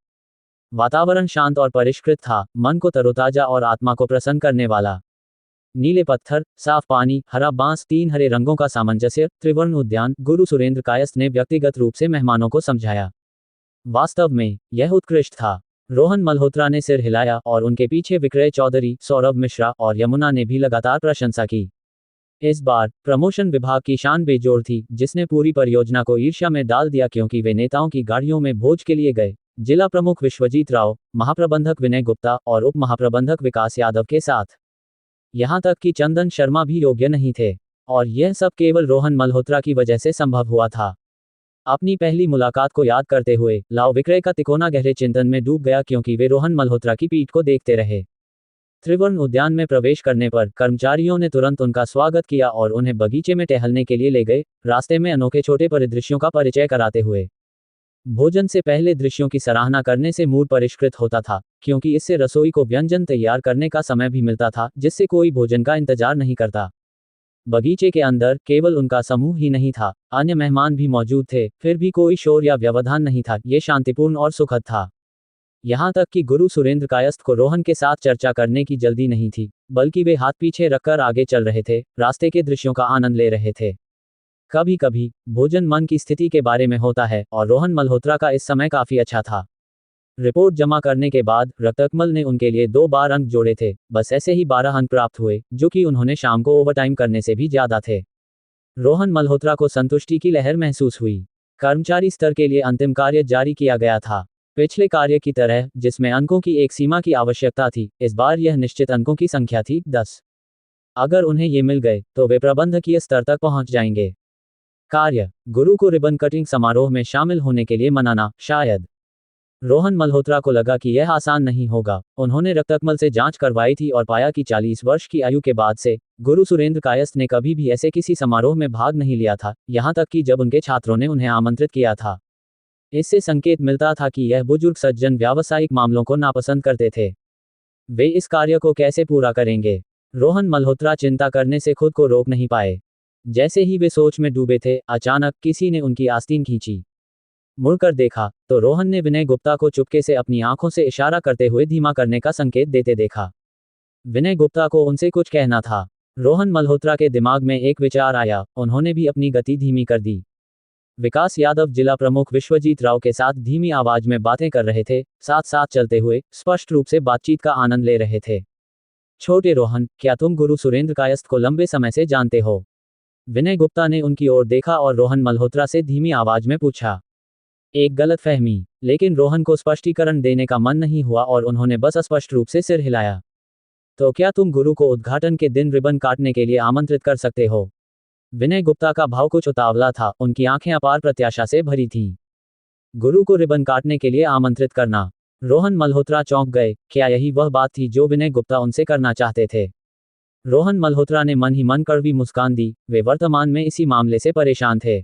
वातावरण शांत और परिष्कृत था, मन को तरोताजा और आत्मा को प्रसन्न करने वाला। नीले पत्थर, साफ पानी, हरा बांस, 3 हरे रंगों का सामंजस्य, त्रिवर्ण उद्यान। गुरु सुरेंद्र कायस्थ ने व्यक्तिगत रूप से मेहमानों को समझाया। वास्तव में यह उत्कृष्ट था। रोहन मल्होत्रा ने सिर हिलाया और उनके पीछे विक्रय चौधरी, सौरभ मिश्रा और यमुना ने भी लगातार प्रशंसा की। इस बार प्रमोशन विभाग की शान बेजोड़ थी, जिसने पूरी परियोजना को ईर्ष्या में डाल दिया क्योंकि वे नेताओं की गाड़ियों में भोज के लिए गए। जिला प्रमुख विश्वजीत राव, महाप्रबंधक विनय गुप्ता और उप महाप्रबंधक विकास यादव के साथ। यहां तक कि चंदन शर्मा भी योग्य नहीं थे। और यह सब केवल रोहन मल्होत्रा की वजह से संभव हुआ था। अपनी पहली मुलाकात को याद करते हुए लाव विक्रय का तिकोना गहरे चिंतन में डूब गया क्योंकि वे रोहन मल्होत्रा की पीठ को देखते रहे। त्रिवर्ण उद्यान में प्रवेश करने पर कर्मचारियों ने तुरंत उनका स्वागत किया और उन्हें बगीचे में टहलने के लिए ले गए, रास्ते में अनोखे छोटे परिदृश्यों का परिचय कराते हुए। भोजन से पहले दृश्यों की सराहना करने से मूड परिष्कृत होता था, क्योंकि इससे रसोई को व्यंजन तैयार करने का समय भी मिलता था, जिससे कोई भोजन का इंतजार नहीं करता। बगीचे के अंदर केवल उनका समूह ही नहीं था, अन्य मेहमान भी मौजूद थे, फिर भी कोई शोर या व्यवधान नहीं था। ये शांतिपूर्ण और सुखद था। यहाँ तक कि गुरु सुरेंद्र कायस्थ को रोहन के साथ चर्चा करने की जल्दी नहीं थी, बल्कि वे हाथ पीछे रखकर आगे चल रहे थे, रास्ते के दृश्यों का आनंद ले रहे थे। कभी कभी भोजन मन की स्थिति के बारे में होता है और रोहन मल्होत्रा का इस समय काफी अच्छा था। रिपोर्ट जमा करने के बाद रक्तकमल ने उनके लिए 2 बार अंक जोड़े थे, बस ऐसे ही 12 अंक प्राप्त हुए, जो कि उन्होंने शाम को ओवरटाइम करने से भी ज्यादा थे। रोहन मल्होत्रा को संतुष्टि की लहर महसूस हुई। कर्मचारी स्तर के लिए अंतिम कार्य जारी किया गया था। पिछले कार्य की तरह, जिसमें अंकों की एक सीमा की आवश्यकता थी, इस बार यह निश्चित अंकों की संख्या थी, 10। अगर उन्हें ये मिल गए तो वे प्रबंधकीय स्तर तक पहुंच जाएंगे। कार्य: गुरु को रिबन कटिंग समारोह में शामिल होने के लिए मनाना। शायद रोहन मल्होत्रा को लगा कि यह आसान नहीं होगा। उन्होंने रक्तकमल से जांच करवाई थी और पाया कि 40 वर्ष की आयु के बाद से गुरु सुरेंद्र कायस्थ ने कभी भी ऐसे किसी समारोह में भाग नहीं लिया था, यहां तक कि जब उनके छात्रों ने उन्हें आमंत्रित किया था। इससे संकेत मिलता था कि यह बुजुर्ग सज्जन व्यावसायिक मामलों को नापसंद करते थे। वे इस कार्य को कैसे पूरा करेंगे? रोहन मल्होत्रा चिंता करने से खुद को रोक नहीं पाए। जैसे ही वे सोच में डूबे थे, अचानक किसी ने उनकी आस्तीन खींची। मुड़कर देखा तो रोहन ने विनय गुप्ता को चुपके से अपनी आंखों से इशारा करते हुए धीमा करने का संकेत देते देखा। विनय गुप्ता को उनसे कुछ कहना था। रोहन मल्होत्रा के दिमाग में एक विचार आया, उन्होंने भी अपनी गति धीमी कर दी। विकास यादव जिला प्रमुख विश्वजीत राव के साथ धीमी आवाज में बातें कर रहे थे, साथ साथ चलते हुए स्पष्ट रूप से बातचीत का आनंद ले रहे थे। छोटे रोहन, क्या तुम गुरु सुरेंद्र कायस्थ को लंबे समय से जानते हो? विनय गुप्ता ने उनकी ओर देखा और रोहन मल्होत्रा से धीमी आवाज में पूछा। एक गलतफहमी, लेकिन रोहन को स्पष्टीकरण देने का मन नहीं हुआ और उन्होंने बस स्पष्ट रूप से सिर हिलाया। तो क्या तुम गुरु को उद्घाटन के दिन रिबन काटने के लिए आमंत्रित कर सकते हो? विनय गुप्ता का भाव कुछ उतावला था, उनकी आंखें अपार प्रत्याशा से भरी थीं। गुरु को रिबन काटने के लिए आमंत्रित करना? रोहन मल्होत्रा चौंक गए। क्या यही वह बात थी जो विनय गुप्ता उनसे करना चाहते थे? रोहन मल्होत्रा ने मन ही मन कड़वी मुस्कान दी। वे वर्तमान में इसी मामले से परेशान थे।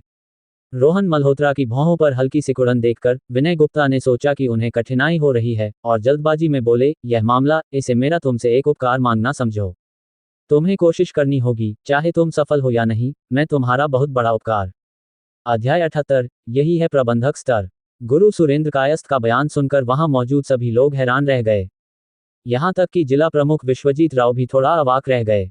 रोहन मल्होत्रा की भौहों पर हल्की सिकुड़न देखकर विनय गुप्ता ने सोचा कि उन्हें कठिनाई हो रही है और जल्दबाजी में बोले, यह मामला, इसे मेरा तुमसे एक उपकार मांगना समझो। तुम्हें कोशिश करनी होगी, चाहे तुम सफल हो या नहीं, मैं तुम्हारा बहुत बड़ा उपकार। अध्याय 78, यही है प्रबंधक स्तर। गुरु सुरेंद्र कायस्थ का बयान सुनकर वहां मौजूद सभी लोग हैरान रह गए। यहां तक कि जिला प्रमुख विश्वजीत राव भी थोड़ा अवाक रह गए।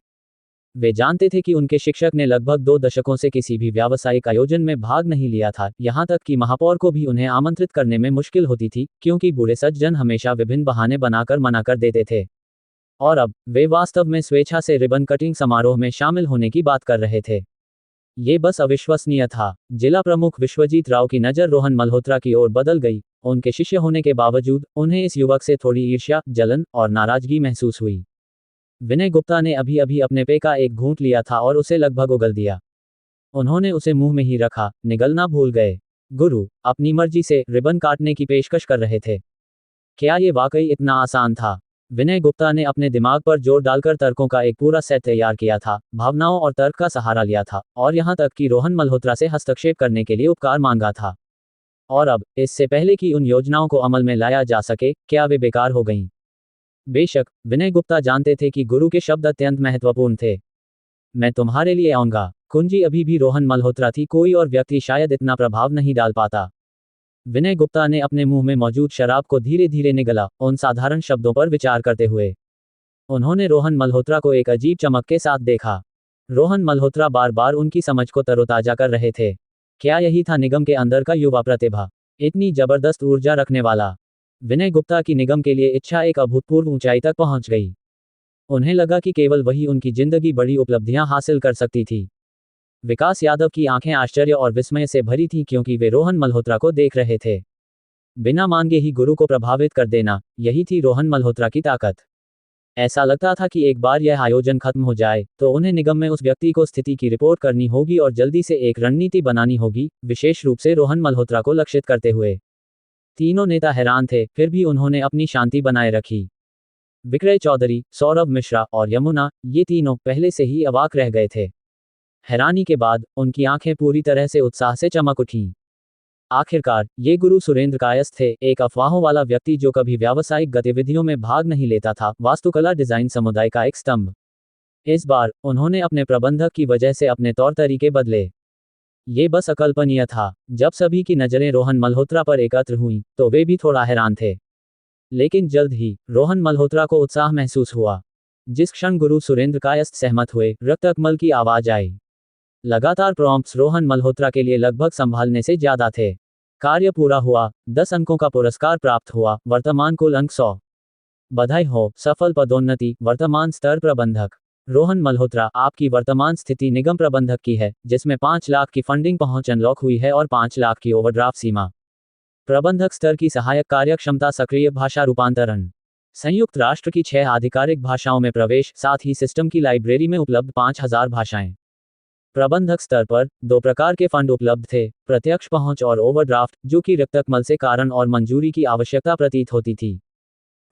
वे जानते थे कि उनके शिक्षक ने लगभग 2 दशकों से किसी भी व्यावसायिक आयोजन में भाग नहीं लिया था, यहां तक कि महापौर को भी उन्हें आमंत्रित करने में मुश्किल होती थी, क्योंकि बूढ़े सज्जन हमेशा विभिन्न बहाने बनाकर मना कर देते थे। और अब वे वास्तव में स्वेच्छा से रिबन कटिंग समारोह में शामिल होने की बात कर रहे थे। ये बस अविश्वसनीय था। जिला प्रमुख विश्वजीत राव की नज़र रोहन मल्होत्रा की ओर बदल गई। उनके शिष्य होने के बावजूद उन्हें इस युवक से थोड़ी ईर्ष्या, जलन और नाराजगी महसूस हुई। विनय गुप्ता ने अभी अभी अपने पेय का एक घूंट लिया था और उसे लगभग उगल दिया। उन्होंने उसे मुंह में ही रखा, निगलना भूल गए। गुरु अपनी मर्जी से रिबन काटने की पेशकश कर रहे थे। क्या ये वाकई इतना आसान था? विनय गुप्ता ने अपने दिमाग पर जोर डालकर तर्कों का एक पूरा सेट तैयार किया था, भावनाओं और तर्क का सहारा लिया था, और यहां तक कि रोहन मल्होत्रा से हस्तक्षेप करने के लिए उपकार मांगा था। और अब, इससे पहले कि उन योजनाओं को अमल में लाया जा सके, क्या वे बेकार हो गईं? बेशक, विनय गुप्ता जानते थे कि गुरु के शब्द अत्यंत महत्वपूर्ण थे। मैं तुम्हारे लिए आऊंगा। कुंजी अभी भी रोहन मल्होत्रा थी, कोई और व्यक्ति शायद इतना प्रभाव नहीं डाल पाता। विनय गुप्ता ने अपने मुंह में मौजूद शराब को धीरे धीरे निगला, उन साधारण शब्दों पर विचार करते हुए। उन्होंने रोहन मल्होत्रा को एक अजीब चमक के साथ देखा। रोहन मल्होत्रा बार बार उनकी समझ को तरोताजा कर रहे थे। क्या यही था निगम के अंदर का युवा प्रतिभा? इतनी जबरदस्त ऊर्जा रखने वाला। विनय गुप्ता की निगम के लिए इच्छा एक अभूतपूर्व ऊंचाई तक पहुंच गई। उन्हें लगा कि केवल वही उनकी जिंदगी बड़ी उपलब्धियां हासिल कर सकती थी। विकास यादव की आंखें आश्चर्य और विस्मय से भरी थीं, क्योंकि वे रोहन मल्होत्रा को देख रहे थे। बिना मांगे ही गुरु को प्रभावित कर देना, यही थी रोहन मल्होत्रा की ताकत। ऐसा लगता था कि एक बार यह आयोजन खत्म हो जाए तो उन्हें निगम में उस व्यक्ति को स्थिति की रिपोर्ट करनी होगी और जल्दी से एक रणनीति बनानी होगी, विशेष रूप से रोहन मल्होत्रा को लक्षित करते हुए। तीनों नेता हैरान थे, फिर भी उन्होंने अपनी शांति बनाए रखी। विक्रय चौधरी, सौरभ मिश्रा और यमुना, ये तीनों पहले से ही अवाक रह गए थे। हैरानी के बाद उनकी आंखें पूरी तरह से उत्साह से चमक उठीं। आखिरकार, ये गुरु सुरेंद्र कायस्थ थे, एक अफवाहों वाला व्यक्ति जो कभी व्यावसायिक गतिविधियों में भाग नहीं लेता था, वास्तुकला डिजाइन समुदाय का एक स्तंभ। इस बार उन्होंने अपने प्रबंधक की वजह से अपने तौर तरीके बदले। ये बस अकल्पनीय था। जब सभी की नजरें रोहन मल्होत्रा पर एकत्र हुईं, तो वे भी थोड़ा हैरान थे। लेकिन जल्द ही रोहन मल्होत्रा को उत्साह महसूस हुआ। जिस क्षण गुरु सुरेंद्र कायस्थ सहमत हुए, रक्तकमल की आवाज आई। लगातार प्रॉम्प्ट्स रोहन मल्होत्रा के लिए लगभग संभालने से ज्यादा थे। कार्य पूरा हुआ, 10 अंकों का पुरस्कार प्राप्त हुआ, वर्तमान कुल अंक 100। बधाई हो, सफल पदोन्नति, वर्तमान स्तर प्रबंधक। रोहन मल्होत्रा, आपकी वर्तमान स्थिति निगम प्रबंधक की है, जिसमें 5 लाख की फंडिंग पहुंच अनलॉक हुई है और 5 लाख की ओवरड्राफ्ट सीमा। प्रबंधक स्तर की सहायक कार्यक्षमता सक्रिय भाषा रूपांतरण। संयुक्त राष्ट्र की 6 आधिकारिक भाषाओं में प्रवेश, साथ ही सिस्टम की लाइब्रेरी में उपलब्ध 5000 भाषाएं। प्रबंधक स्तर पर 2 प्रकार के फंड उपलब्ध थे, प्रत्यक्ष पहुंच और ओवरड्राफ्ट, जो कि रक्तकमल से कारण और मंजूरी की आवश्यकता प्रतीत होती थी।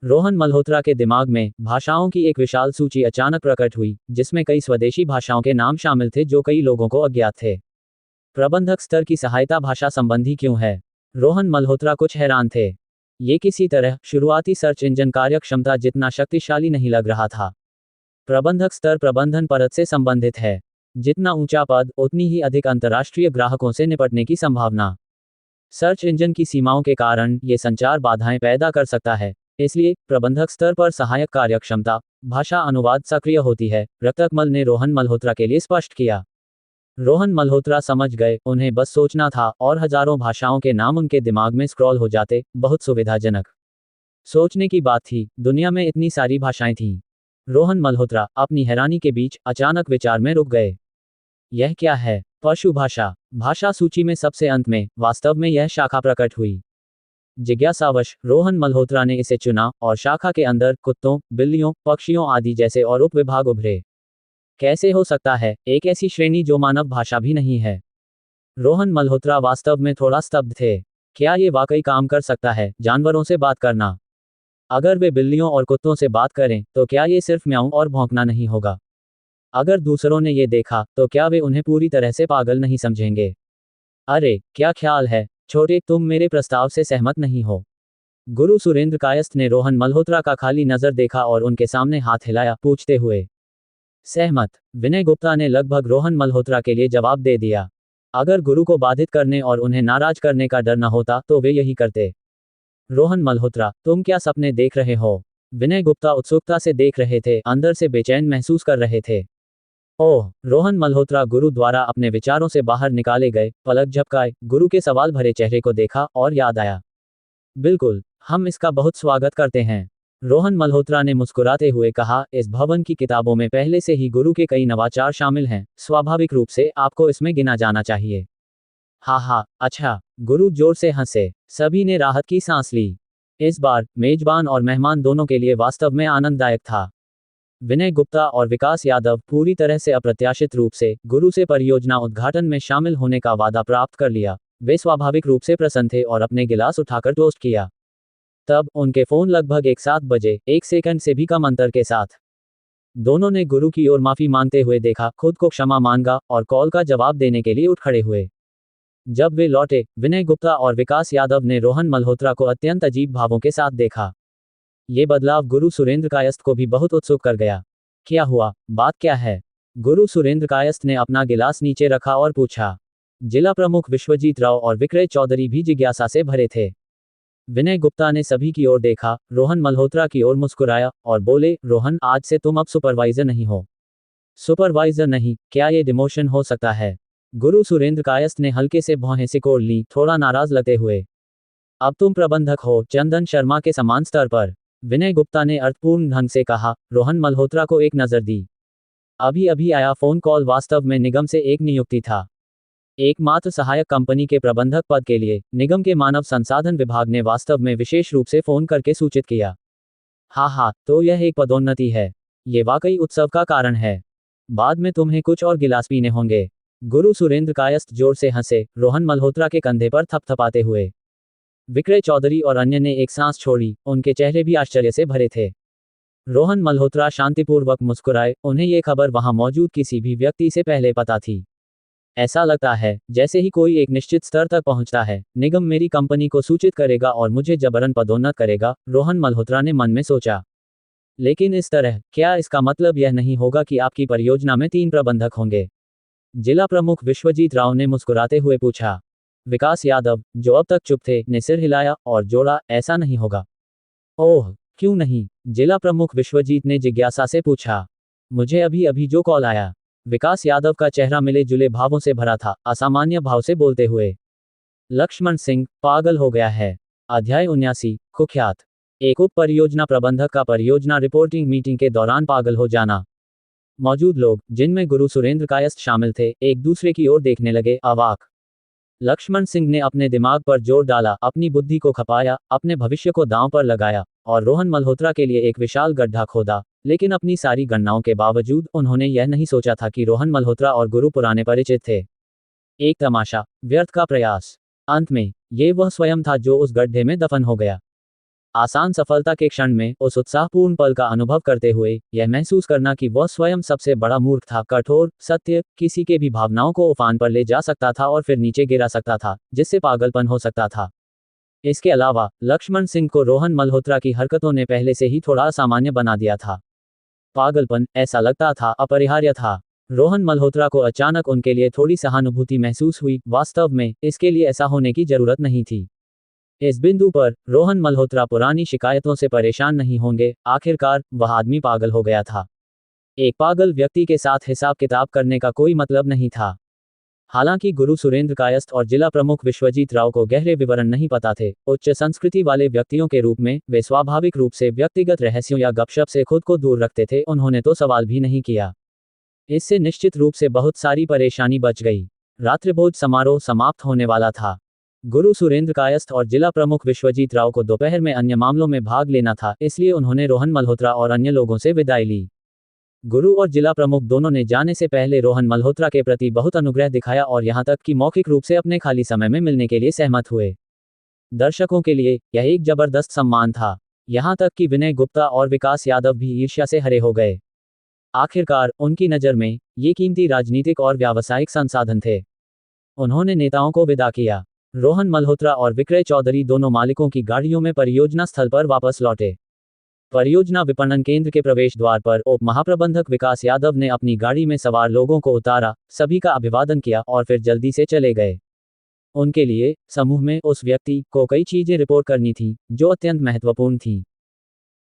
रोहन मल्होत्रा के दिमाग में भाषाओं की एक विशाल सूची अचानक प्रकट हुई, जिसमें कई स्वदेशी भाषाओं के नाम शामिल थे जो कई लोगों को अज्ञात थे। प्रबंधक स्तर की सहायता भाषा संबंधी क्यों है? रोहन मल्होत्रा कुछ हैरान थे। ये किसी तरह शुरुआती सर्च इंजन कार्यक्षमता जितना शक्तिशाली नहीं लग रहा था। प्रबंधक स्तर प्रबंधन परत से संबंधित है। जितना ऊंचा पद, उतनी ही अधिक अंतर्राष्ट्रीय ग्राहकों से निपटने की संभावना। सर्च इंजन की सीमाओं के कारण ये संचार बाधाएं पैदा कर सकता है, इसलिए प्रबंधक स्तर पर सहायक कार्यक्षमता, भाषा अनुवाद सक्रिय होती है, रक्तकमल ने रोहन मल्होत्रा के लिए स्पष्ट किया। रोहन मल्होत्रा समझ गए, उन्हें बस सोचना था और हजारों भाषाओं के नाम उनके दिमाग में स्क्रॉल हो जाते। बहुत सुविधाजनक सोचने की बात थी, दुनिया में इतनी सारी भाषाएं थीं। रोहन मल्होत्रा अपनी हैरानी के बीच अचानक विचार में रुक गए। यह क्या है? पशु भाषा। भाषा सूची में सबसे अंत में वास्तव में यह शाखा प्रकट हुई। जिज्ञासावश रोहन मल्होत्रा ने इसे चुना और शाखा के अंदर कुत्तों, बिल्लियों, पक्षियों आदि जैसे और उपविभाग उभरे। कैसे हो सकता है, एक ऐसी श्रेणी जो मानव भाषा भी नहीं है? रोहन मल्होत्रा वास्तव में थोड़ा स्तब्ध थे। क्या ये वाकई काम कर सकता है, जानवरों से बात करना? अगर वे बिल्लियों और कुत्तों से बात करें, तो क्या ये सिर्फ म्याऊं और भौंकना नहीं होगा? अगर दूसरों ने ये देखा, तो क्या वे उन्हें पूरी तरह से पागल नहीं समझेंगे? अरे, क्या ख्याल है, छोटे, तुम मेरे प्रस्ताव से सहमत नहीं हो? गुरु सुरेंद्र कायस्थ ने रोहन मल्होत्रा का खाली नजर देखा और उनके सामने हाथ हिलाया, पूछते हुए। सहमत। विनय गुप्ता ने लगभग रोहन मल्होत्रा के लिए जवाब दे दिया। अगर गुरु को बाधित करने और उन्हें नाराज करने का डर न होता, तो वे यही करते। रोहन मल्होत्रा, तुम क्या सपने देख रहे हो? विनय गुप्ता उत्सुकता से देख रहे थे, अंदर से बेचैन महसूस कर रहे थे। ओह, रोहन मल्होत्रा गुरु द्वारा अपने विचारों से बाहर निकाले गए, पलक झपकाए, गुरु के सवाल भरे चेहरे को देखा और याद आया। बिल्कुल, हम इसका बहुत स्वागत करते हैं। रोहन मल्होत्रा ने मुस्कुराते हुए कहा, इस भवन की किताबों में पहले से ही गुरु के कई नवाचार शामिल हैं, स्वाभाविक रूप से आपको इसमें गिना जाना चाहिए। हा, अच्छा। गुरु जोर से हंसे। सभी ने राहत की सांस ली। इस बार मेजबान और मेहमान दोनों के लिए वास्तव में आनंददायक था। विनय गुप्ता और विकास यादव पूरी तरह से अप्रत्याशित रूप से गुरु से परियोजना उद्घाटन में शामिल होने का वादा प्राप्त कर लिया। वे स्वाभाविक रूप से प्रसन्न थे और अपने गिलास उठाकर टोस्ट किया। तब उनके फोन लगभग 1:07 बजे, 1 सेकंड से भी कम अंतर के साथ। दोनों ने गुरु की ओर माफी मांगते हुए देखा, खुद को क्षमा मांगा और कॉल का जवाब देने के लिए उठ खड़े हुए। जब वे लौटे, विनय गुप्ता और विकास यादव ने रोहन मल्होत्रा को अत्यंत अजीब भावों के साथ देखा। ये बदलाव गुरु सुरेंद्र कायस्थ को भी बहुत उत्सुक कर गया। क्या हुआ, बात क्या है? गुरु सुरेंद्र कायस्थ ने अपना गिलास नीचे रखा और पूछा। जिला प्रमुख विश्वजीत राव और विक्रय चौधरी भी जिज्ञासा से भरे थे। विनय गुप्ता ने सभी की ओर देखा, रोहन मल्होत्रा की ओर मुस्कुराया और बोले, रोहन, आज से तुम अब सुपरवाइजर नहीं हो। सुपरवाइजर नहीं? क्या ये डिमोशन हो सकता है? गुरु सुरेंद्र कायस्थ ने हल्के से भौहें सिकोड़ ली, थोड़ा नाराज लगते हुए। अब तुम प्रबंधक हो, चंदन शर्मा के समान स्तर पर। विनय गुप्ता ने अर्थपूर्ण ढंग से कहा। रोहन मल्होत्रा को एक नजर दी। अभी अभी आया फोन कॉल वास्तव में निगम से एक नियुक्ति था। एकमात्र सहायक कंपनी के प्रबंधक पद के लिए निगम के मानव संसाधन विभाग ने वास्तव में विशेष रूप से फोन करके सूचित किया। हाँ, तो यह एक पदोन्नति है। ये वाकई उत्सव का कारण है। बाद में तुम्हें कुछ और गिलास पीने होंगे। गुरु सुरेंद्र कायस्थ जोर से हंसे, रोहन मल्होत्रा के कंधे पर थपथपाते हुए। विक्रय चौधरी और अन्य ने एक सांस छोड़ी, उनके चेहरे भी आश्चर्य से भरे थे। रोहन मल्होत्रा शांतिपूर्वक मुस्कुराए, उन्हें ये खबर वहां मौजूद किसी भी व्यक्ति से पहले पता थी। ऐसा लगता है जैसे ही कोई एक निश्चित स्तर तक पहुंचता है, निगम मेरी कंपनी को सूचित करेगा और मुझे जबरन पदोन्नत करेगा, रोहन मल्होत्रा ने मन में सोचा। लेकिन इस तरह, क्या इसका मतलब यह नहीं होगा कि आपकी परियोजना में 3 प्रबंधक होंगे? जिला प्रमुख विश्वजीत राव ने मुस्कुराते हुए पूछा। विकास यादव, जो अब तक चुप थे, ने सिर हिलाया और जोड़ा, ऐसा नहीं होगा। ओह, क्यों नहीं? जिला प्रमुख विश्वजीत ने जिज्ञासा से पूछा। मुझे अभी अभी जो कॉल आया। विकास यादव का चेहरा मिले जुले भावों से भरा था, असामान्य भाव से बोलते हुए। लक्ष्मण सिंह पागल हो गया है। अध्याय 79 कुख्यात। एक उप परियोजना प्रबंधक का परियोजना रिपोर्टिंग मीटिंग के दौरान पागल हो जाना। मौजूद लोग, जिनमें गुरु सुरेंद्र कायस्थ शामिल थे, एक दूसरे की ओर देखने लगे, अवाक। लक्ष्मण सिंह ने अपने दिमाग पर जोर डाला, अपनी बुद्धि को खपाया, अपने भविष्य को दांव पर लगाया और रोहन मल्होत्रा के लिए एक विशाल गड्ढा खोदा। लेकिन अपनी सारी गणनाओं के बावजूद उन्होंने यह नहीं सोचा था कि रोहन मल्होत्रा और गुरु पुराने परिचित थे। एक तमाशा, व्यर्थ का प्रयास। अंत में ये वह स्वयं था जो उस गड्ढे में दफन हो गया। आसान सफलता के क्षण में उस उत्साहपूर्ण पल का अनुभव करते हुए यह महसूस करना कि वह स्वयं सबसे बड़ा मूर्ख था, कठोर सत्य किसी के भी भावनाओं को उफान पर ले जा सकता था और फिर नीचे गिरा सकता था, जिससे पागलपन हो सकता था। इसके अलावा लक्ष्मण सिंह को रोहन मल्होत्रा की हरकतों ने पहले से ही थोड़ा असामान्य बना दिया था। पागलपन, ऐसा लगता था, अपरिहार्य था। रोहन मल्होत्रा को अचानक उनके लिए थोड़ी सहानुभूति महसूस हुई। वास्तव में इसके लिए ऐसा होने की जरूरत नहीं थी। इस बिंदु पर रोहन मल्होत्रा पुरानी शिकायतों से परेशान नहीं होंगे। आखिरकार वह आदमी पागल हो गया था। एक पागल व्यक्ति के साथ हिसाब किताब करने का कोई मतलब नहीं था। हालांकि गुरु सुरेंद्र कायस्थ और जिला प्रमुख विश्वजीत राव को गहरे विवरण नहीं पता थे, उच्च संस्कृति वाले व्यक्तियों के रूप में वे स्वाभाविक रूप से व्यक्तिगत रहस्यों या गपशप से खुद को दूर रखते थे। उन्होंने तो सवाल भी नहीं किया। इससे निश्चित रूप से बहुत सारी परेशानी बच गई। रात्रिभोज समारोह समाप्त होने वाला था। गुरु सुरेंद्र कायस्थ और जिला प्रमुख विश्वजीत राव को दोपहर में अन्य मामलों में भाग लेना था, इसलिए उन्होंने रोहन मल्होत्रा और अन्य लोगों से विदाई ली। गुरु और जिला प्रमुख दोनों ने जाने से पहले रोहन मल्होत्रा के प्रति बहुत अनुग्रह दिखाया और यहां तक कि मौखिक रूप से अपने खाली समय में मिलने के लिए सहमत हुए। दर्शकों के लिए यह एक जबरदस्त सम्मान था। यहां तक कि विनय गुप्ता और विकास यादव भी ईर्ष्या से हरे हो गए। आखिरकार उनकी नज़र में ये कीमती राजनीतिक और व्यावसायिक संसाधन थे। उन्होंने नेताओं को विदा किया। रोहन मल्होत्रा और विक्रय चौधरी दोनों मालिकों की गाड़ियों में परियोजना स्थल पर वापस लौटे। परियोजना विपणन केंद्र के प्रवेश द्वार पर उप महाप्रबंधक विकास यादव ने अपनी गाड़ी में सवार लोगों को उतारा, सभी का अभिवादन किया और फिर जल्दी से चले गए। उनके लिए समूह में उस व्यक्ति को कई चीजें रिपोर्ट करनी थी जो अत्यंत महत्वपूर्ण थीं।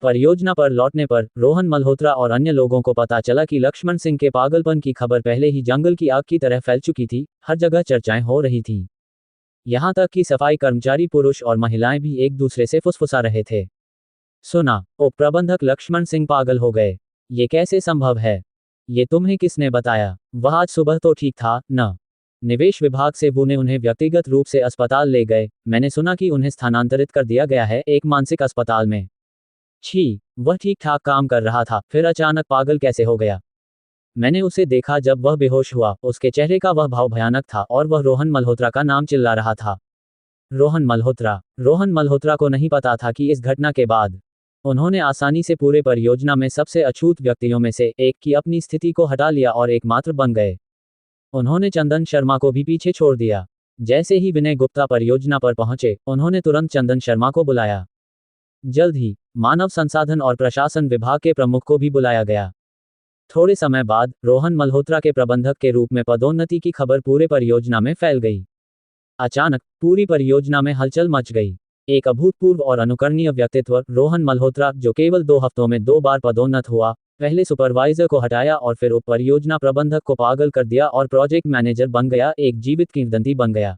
परियोजना पर लौटने पर रोहन मल्होत्रा और अन्य लोगों को पता चला कि लक्ष्मण सिंह के पागलपन की खबर पहले ही जंगल की आग की तरह फैल चुकी थी। हर जगह चर्चाएं हो रही थीं। यहां तक कि सफाई कर्मचारी पुरुष और महिलाएं भी एक दूसरे से फुसफुसा रहे थे। सुना, उप प्रबंधक लक्ष्मण सिंह पागल हो गए। ये कैसे संभव है? ये तुम्हें किसने बताया? वह आज सुबह तो ठीक था न? निवेश विभाग से ने उन्हें व्यक्तिगत रूप से अस्पताल ले गए। मैंने सुना कि उन्हें स्थानांतरित कर दिया गया है एक मानसिक अस्पताल में। छी, वह ठीक ठाक काम कर रहा था, फिर अचानक पागल कैसे हो गया? मैंने उसे देखा जब वह बेहोश हुआ। उसके चेहरे का वह भाव भयानक था और वह रोहन मल्होत्रा का नाम चिल्ला रहा था। रोहन मल्होत्रा को नहीं पता था कि इस घटना के बाद उन्होंने आसानी से पूरे परियोजना में सबसे अछूत व्यक्तियों में से एक की अपनी स्थिति को हटा लिया और एकमात्र बन गए। उन्होंने चंदन शर्मा को भी पीछे छोड़ दिया। जैसे ही विनय गुप्ता परियोजना पर पहुंचे, उन्होंने तुरंत चंदन शर्मा को बुलाया। जल्द ही मानव संसाधन और प्रशासन विभाग के प्रमुख को भी बुलाया गया। थोड़े समय बाद रोहन मल्होत्रा के प्रबंधक के रूप में पदोन्नति की खबर पूरे परियोजना में फैल गई। अचानक पूरी परियोजना में हलचल मच गई। एक अभूतपूर्व और अनुकरणीय व्यक्तित्व रोहन मल्होत्रा, जो केवल 2 हफ्तों में 2 बार पदोन्नत हुआ, पहले सुपरवाइजर को हटाया और फिर उप परियोजना प्रबंधक को पागल कर दिया और प्रोजेक्ट मैनेजर बन गया, एक जीवित किंवदंती बन गया।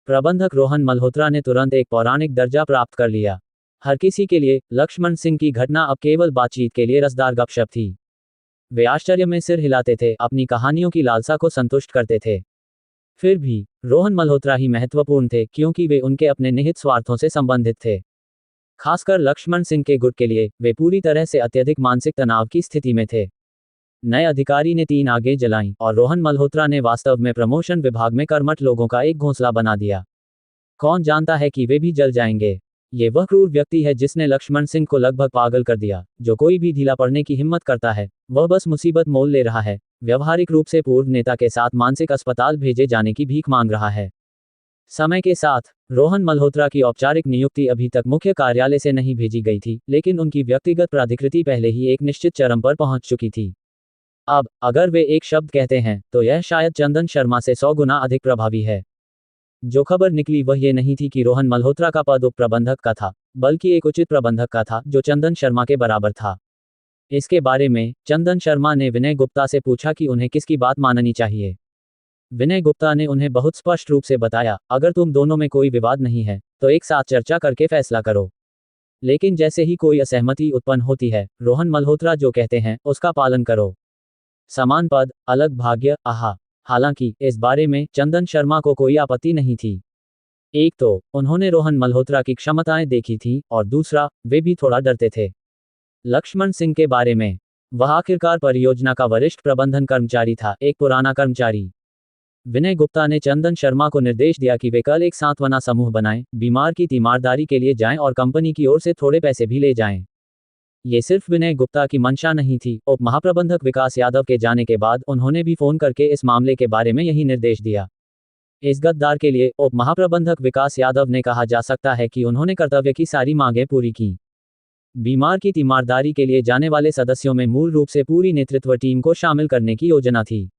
प्रबंधक रोहन मल्होत्रा ने तुरंत एक पौराणिक दर्जा प्राप्त कर लिया। हर किसी के लिए लक्ष्मण सिंह की घटना अब केवल बातचीत के लिए रसदार गपशप थी। वे आश्चर्य में सिर हिलाते थे, अपनी कहानियों की लालसा को संतुष्ट करते थे। फिर भी रोहन मल्होत्रा ही महत्वपूर्ण थे, क्योंकि वे उनके अपने निहित स्वार्थों से संबंधित थे। खासकर लक्ष्मण सिंह के गुट के लिए वे पूरी तरह से अत्यधिक मानसिक तनाव की स्थिति में थे। नए अधिकारी ने 3 आगे जलाईं और रोहन मल्होत्रा ने वास्तव में प्रमोशन विभाग में कर्मठ लोगों का एक घोंसला बना दिया। कौन जानता है कि वे भी जल जाएंगे। ये वह क्रूर व्यक्ति है जिसने लक्ष्मण सिंह को लगभग पागल कर दिया। जो कोई भी ढीला पड़ने की हिम्मत करता है, वह बस मुसीबत मोल ले रहा है। व्यवहारिक रूप से पूर्व नेता के साथ मानसिक अस्पताल भेजे जाने की भीख मांग रहा है। समय के साथ रोहन मल्होत्रा की औपचारिक नियुक्ति अभी तक मुख्य कार्यालय से नहीं भेजी गई थी, लेकिन उनकी व्यक्तिगत प्राधिकृति पहले ही एक निश्चित चरम पर पहुंच चुकी थी। अब अगर वे एक शब्द कहते हैं तो यह शायद चंदन शर्मा से 100 गुना अधिक प्रभावी है। जो खबर निकली वह ये नहीं थी कि रोहन मल्होत्रा का पद उप प्रबंधक का था, बल्कि एक उचित प्रबंधक का था जो चंदन शर्मा के बराबर था। इसके बारे में चंदन शर्मा ने विनय गुप्ता से पूछा कि उन्हें किसकी बात माननी चाहिए। विनय गुप्ता ने उन्हें बहुत स्पष्ट रूप से बताया, अगर तुम दोनों में कोई विवाद नहीं है तो एक साथ चर्चा करके फैसला करो। लेकिन जैसे ही कोई असहमति उत्पन्न होती है, रोहन मल्होत्रा जो कहते हैं उसका पालन करो। समान पद, अलग भाग्य, आहा। हालांकि इस बारे में चंदन शर्मा को कोई आपत्ति नहीं थी। एक तो उन्होंने रोहन मल्होत्रा की क्षमताएं देखी थी और दूसरा, वे भी थोड़ा डरते थे लक्ष्मण सिंह के बारे में। वह आखिरकार परियोजना का वरिष्ठ प्रबंधन कर्मचारी था, एक पुराना कर्मचारी। विनय गुप्ता ने चंदन शर्मा को निर्देश दिया कि वे कल एक सांत्वना समूह बनाएं, बीमार की तीमारदारी के लिए जाएं और कंपनी की ओर से थोड़े पैसे भी ले जाएं। ये सिर्फ विनय गुप्ता की मंशा नहीं थी, उप महाप्रबंधक विकास यादव के जाने के बाद उन्होंने भी फोन करके इस मामले के बारे में यही निर्देश दिया। इस गद्दार के लिए उप महाप्रबंधक विकास यादव ने कहा जा सकता है कि उन्होंने कर्तव्य की सारी मांगें पूरी की। बीमार की तीमारदारी के लिए जाने वाले सदस्यों में मूल रूप से पूरी नेतृत्व टीम को शामिल करने की योजना थी।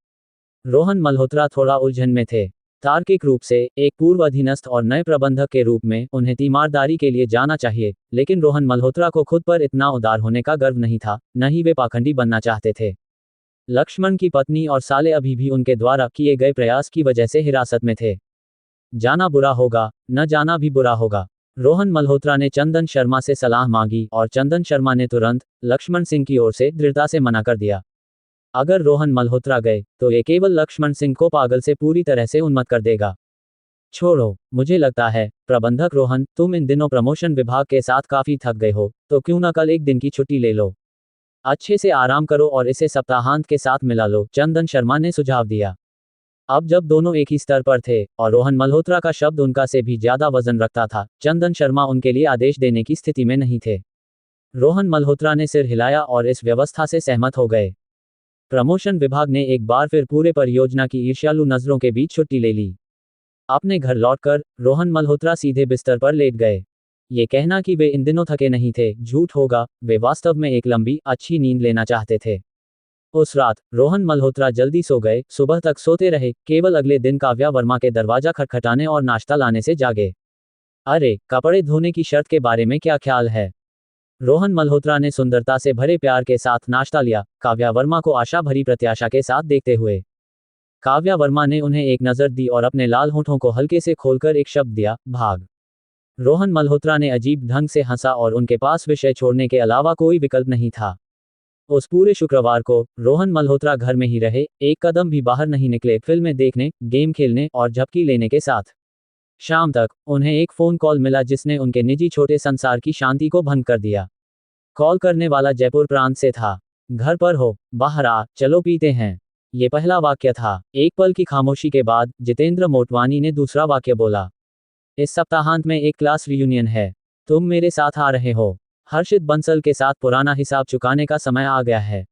रोहन मल्होत्रा थोड़ा उलझन में थे। तार्किक रूप से एक पूर्व अधीनस्थ और नए प्रबंधक के रूप में उन्हें तीमारदारी के लिए जाना चाहिए, लेकिन रोहन मल्होत्रा को खुद पर इतना उदार होने का गर्व नहीं था, न ही वे पाखंडी बनना चाहते थे। लक्ष्मण की पत्नी और साले अभी भी उनके द्वारा किए गए प्रयास की वजह से हिरासत में थे। जाना बुरा होगा, न जाना भी बुरा होगा। रोहन मल्होत्रा ने चंदन शर्मा से सलाह मांगी और चंदन शर्मा ने तुरंत लक्ष्मण सिंह की ओर से दृढ़ता से मना कर दिया। अगर रोहन मल्होत्रा गए तो ये केवल लक्ष्मण सिंह को पागल से पूरी तरह से उन्मत्त कर देगा। छोड़ो, मुझे लगता है प्रबंधक रोहन, तुम इन दिनों प्रमोशन विभाग के साथ काफी थक गए हो, तो क्यों न कल एक दिन की छुट्टी ले लो। अच्छे से आराम करो और इसे सप्ताहांत के साथ मिला लो, चंदन शर्मा ने सुझाव दिया। अब जब दोनों एक ही स्तर पर थे और रोहन मल्होत्रा का शब्द उनका से भी ज्यादा वजन रखता था, चंदन शर्मा उनके लिए आदेश देने की स्थिति में नहीं थे। रोहन मल्होत्रा ने सिर हिलाया और इस व्यवस्था से सहमत हो गए। प्रमोशन विभाग ने एक बार फिर पूरे परियोजना की ईर्ष्यालु नजरों के बीच छुट्टी ले ली। अपने घर लौटकर रोहन मल्होत्रा सीधे बिस्तर पर लेट गए। ये कहना कि वे इन दिनों थके नहीं थे, झूठ होगा, वे वास्तव में एक लंबी, अच्छी नींद लेना चाहते थे। उस रात रोहन मल्होत्रा जल्दी सो गए, सुबह तक सोते रहे, केवल अगले दिन काव्या वर्मा के दरवाजा खटखटाने और नाश्ता लाने से जागे। अरे, कपड़े धोने की शर्त के बारे में क्या ख्याल है? रोहन मल्होत्रा ने सुंदरता से भरे प्यार के साथ नाश्ता लिया, काव्या वर्मा को आशा भरी प्रत्याशा के साथ देखते हुए। काव्या वर्मा ने उन्हें एक नजर दी और अपने लाल होठों को हल्के से खोलकर एक शब्द दिया, भाग। रोहन मल्होत्रा ने अजीब ढंग से हंसा और उनके पास विषय छोड़ने के अलावा कोई विकल्प नहीं था। उस पूरे शुक्रवार को रोहन मल्होत्रा घर में ही रहे, एक कदम भी बाहर नहीं निकले, फिल्में देखने, गेम खेलने और झपकी लेने के साथ। शाम तक उन्हें एक फोन कॉल मिला जिसने उनके निजी छोटे संसार की शांति को भंग कर दिया। कॉल करने वाला जयपुर प्रांत से था। घर पर हो, बाहर आ, चलो पीते हैं। ये पहला वाक्य था। एक पल की खामोशी के बाद जितेंद्र मोटवानी ने दूसरा वाक्य बोला। इस सप्ताहांत में एक क्लास रियूनियन है, तुम मेरे साथ आ रहे हो। हर्षित बंसल के साथ पुराना हिसाब चुकाने का समय आ गया है।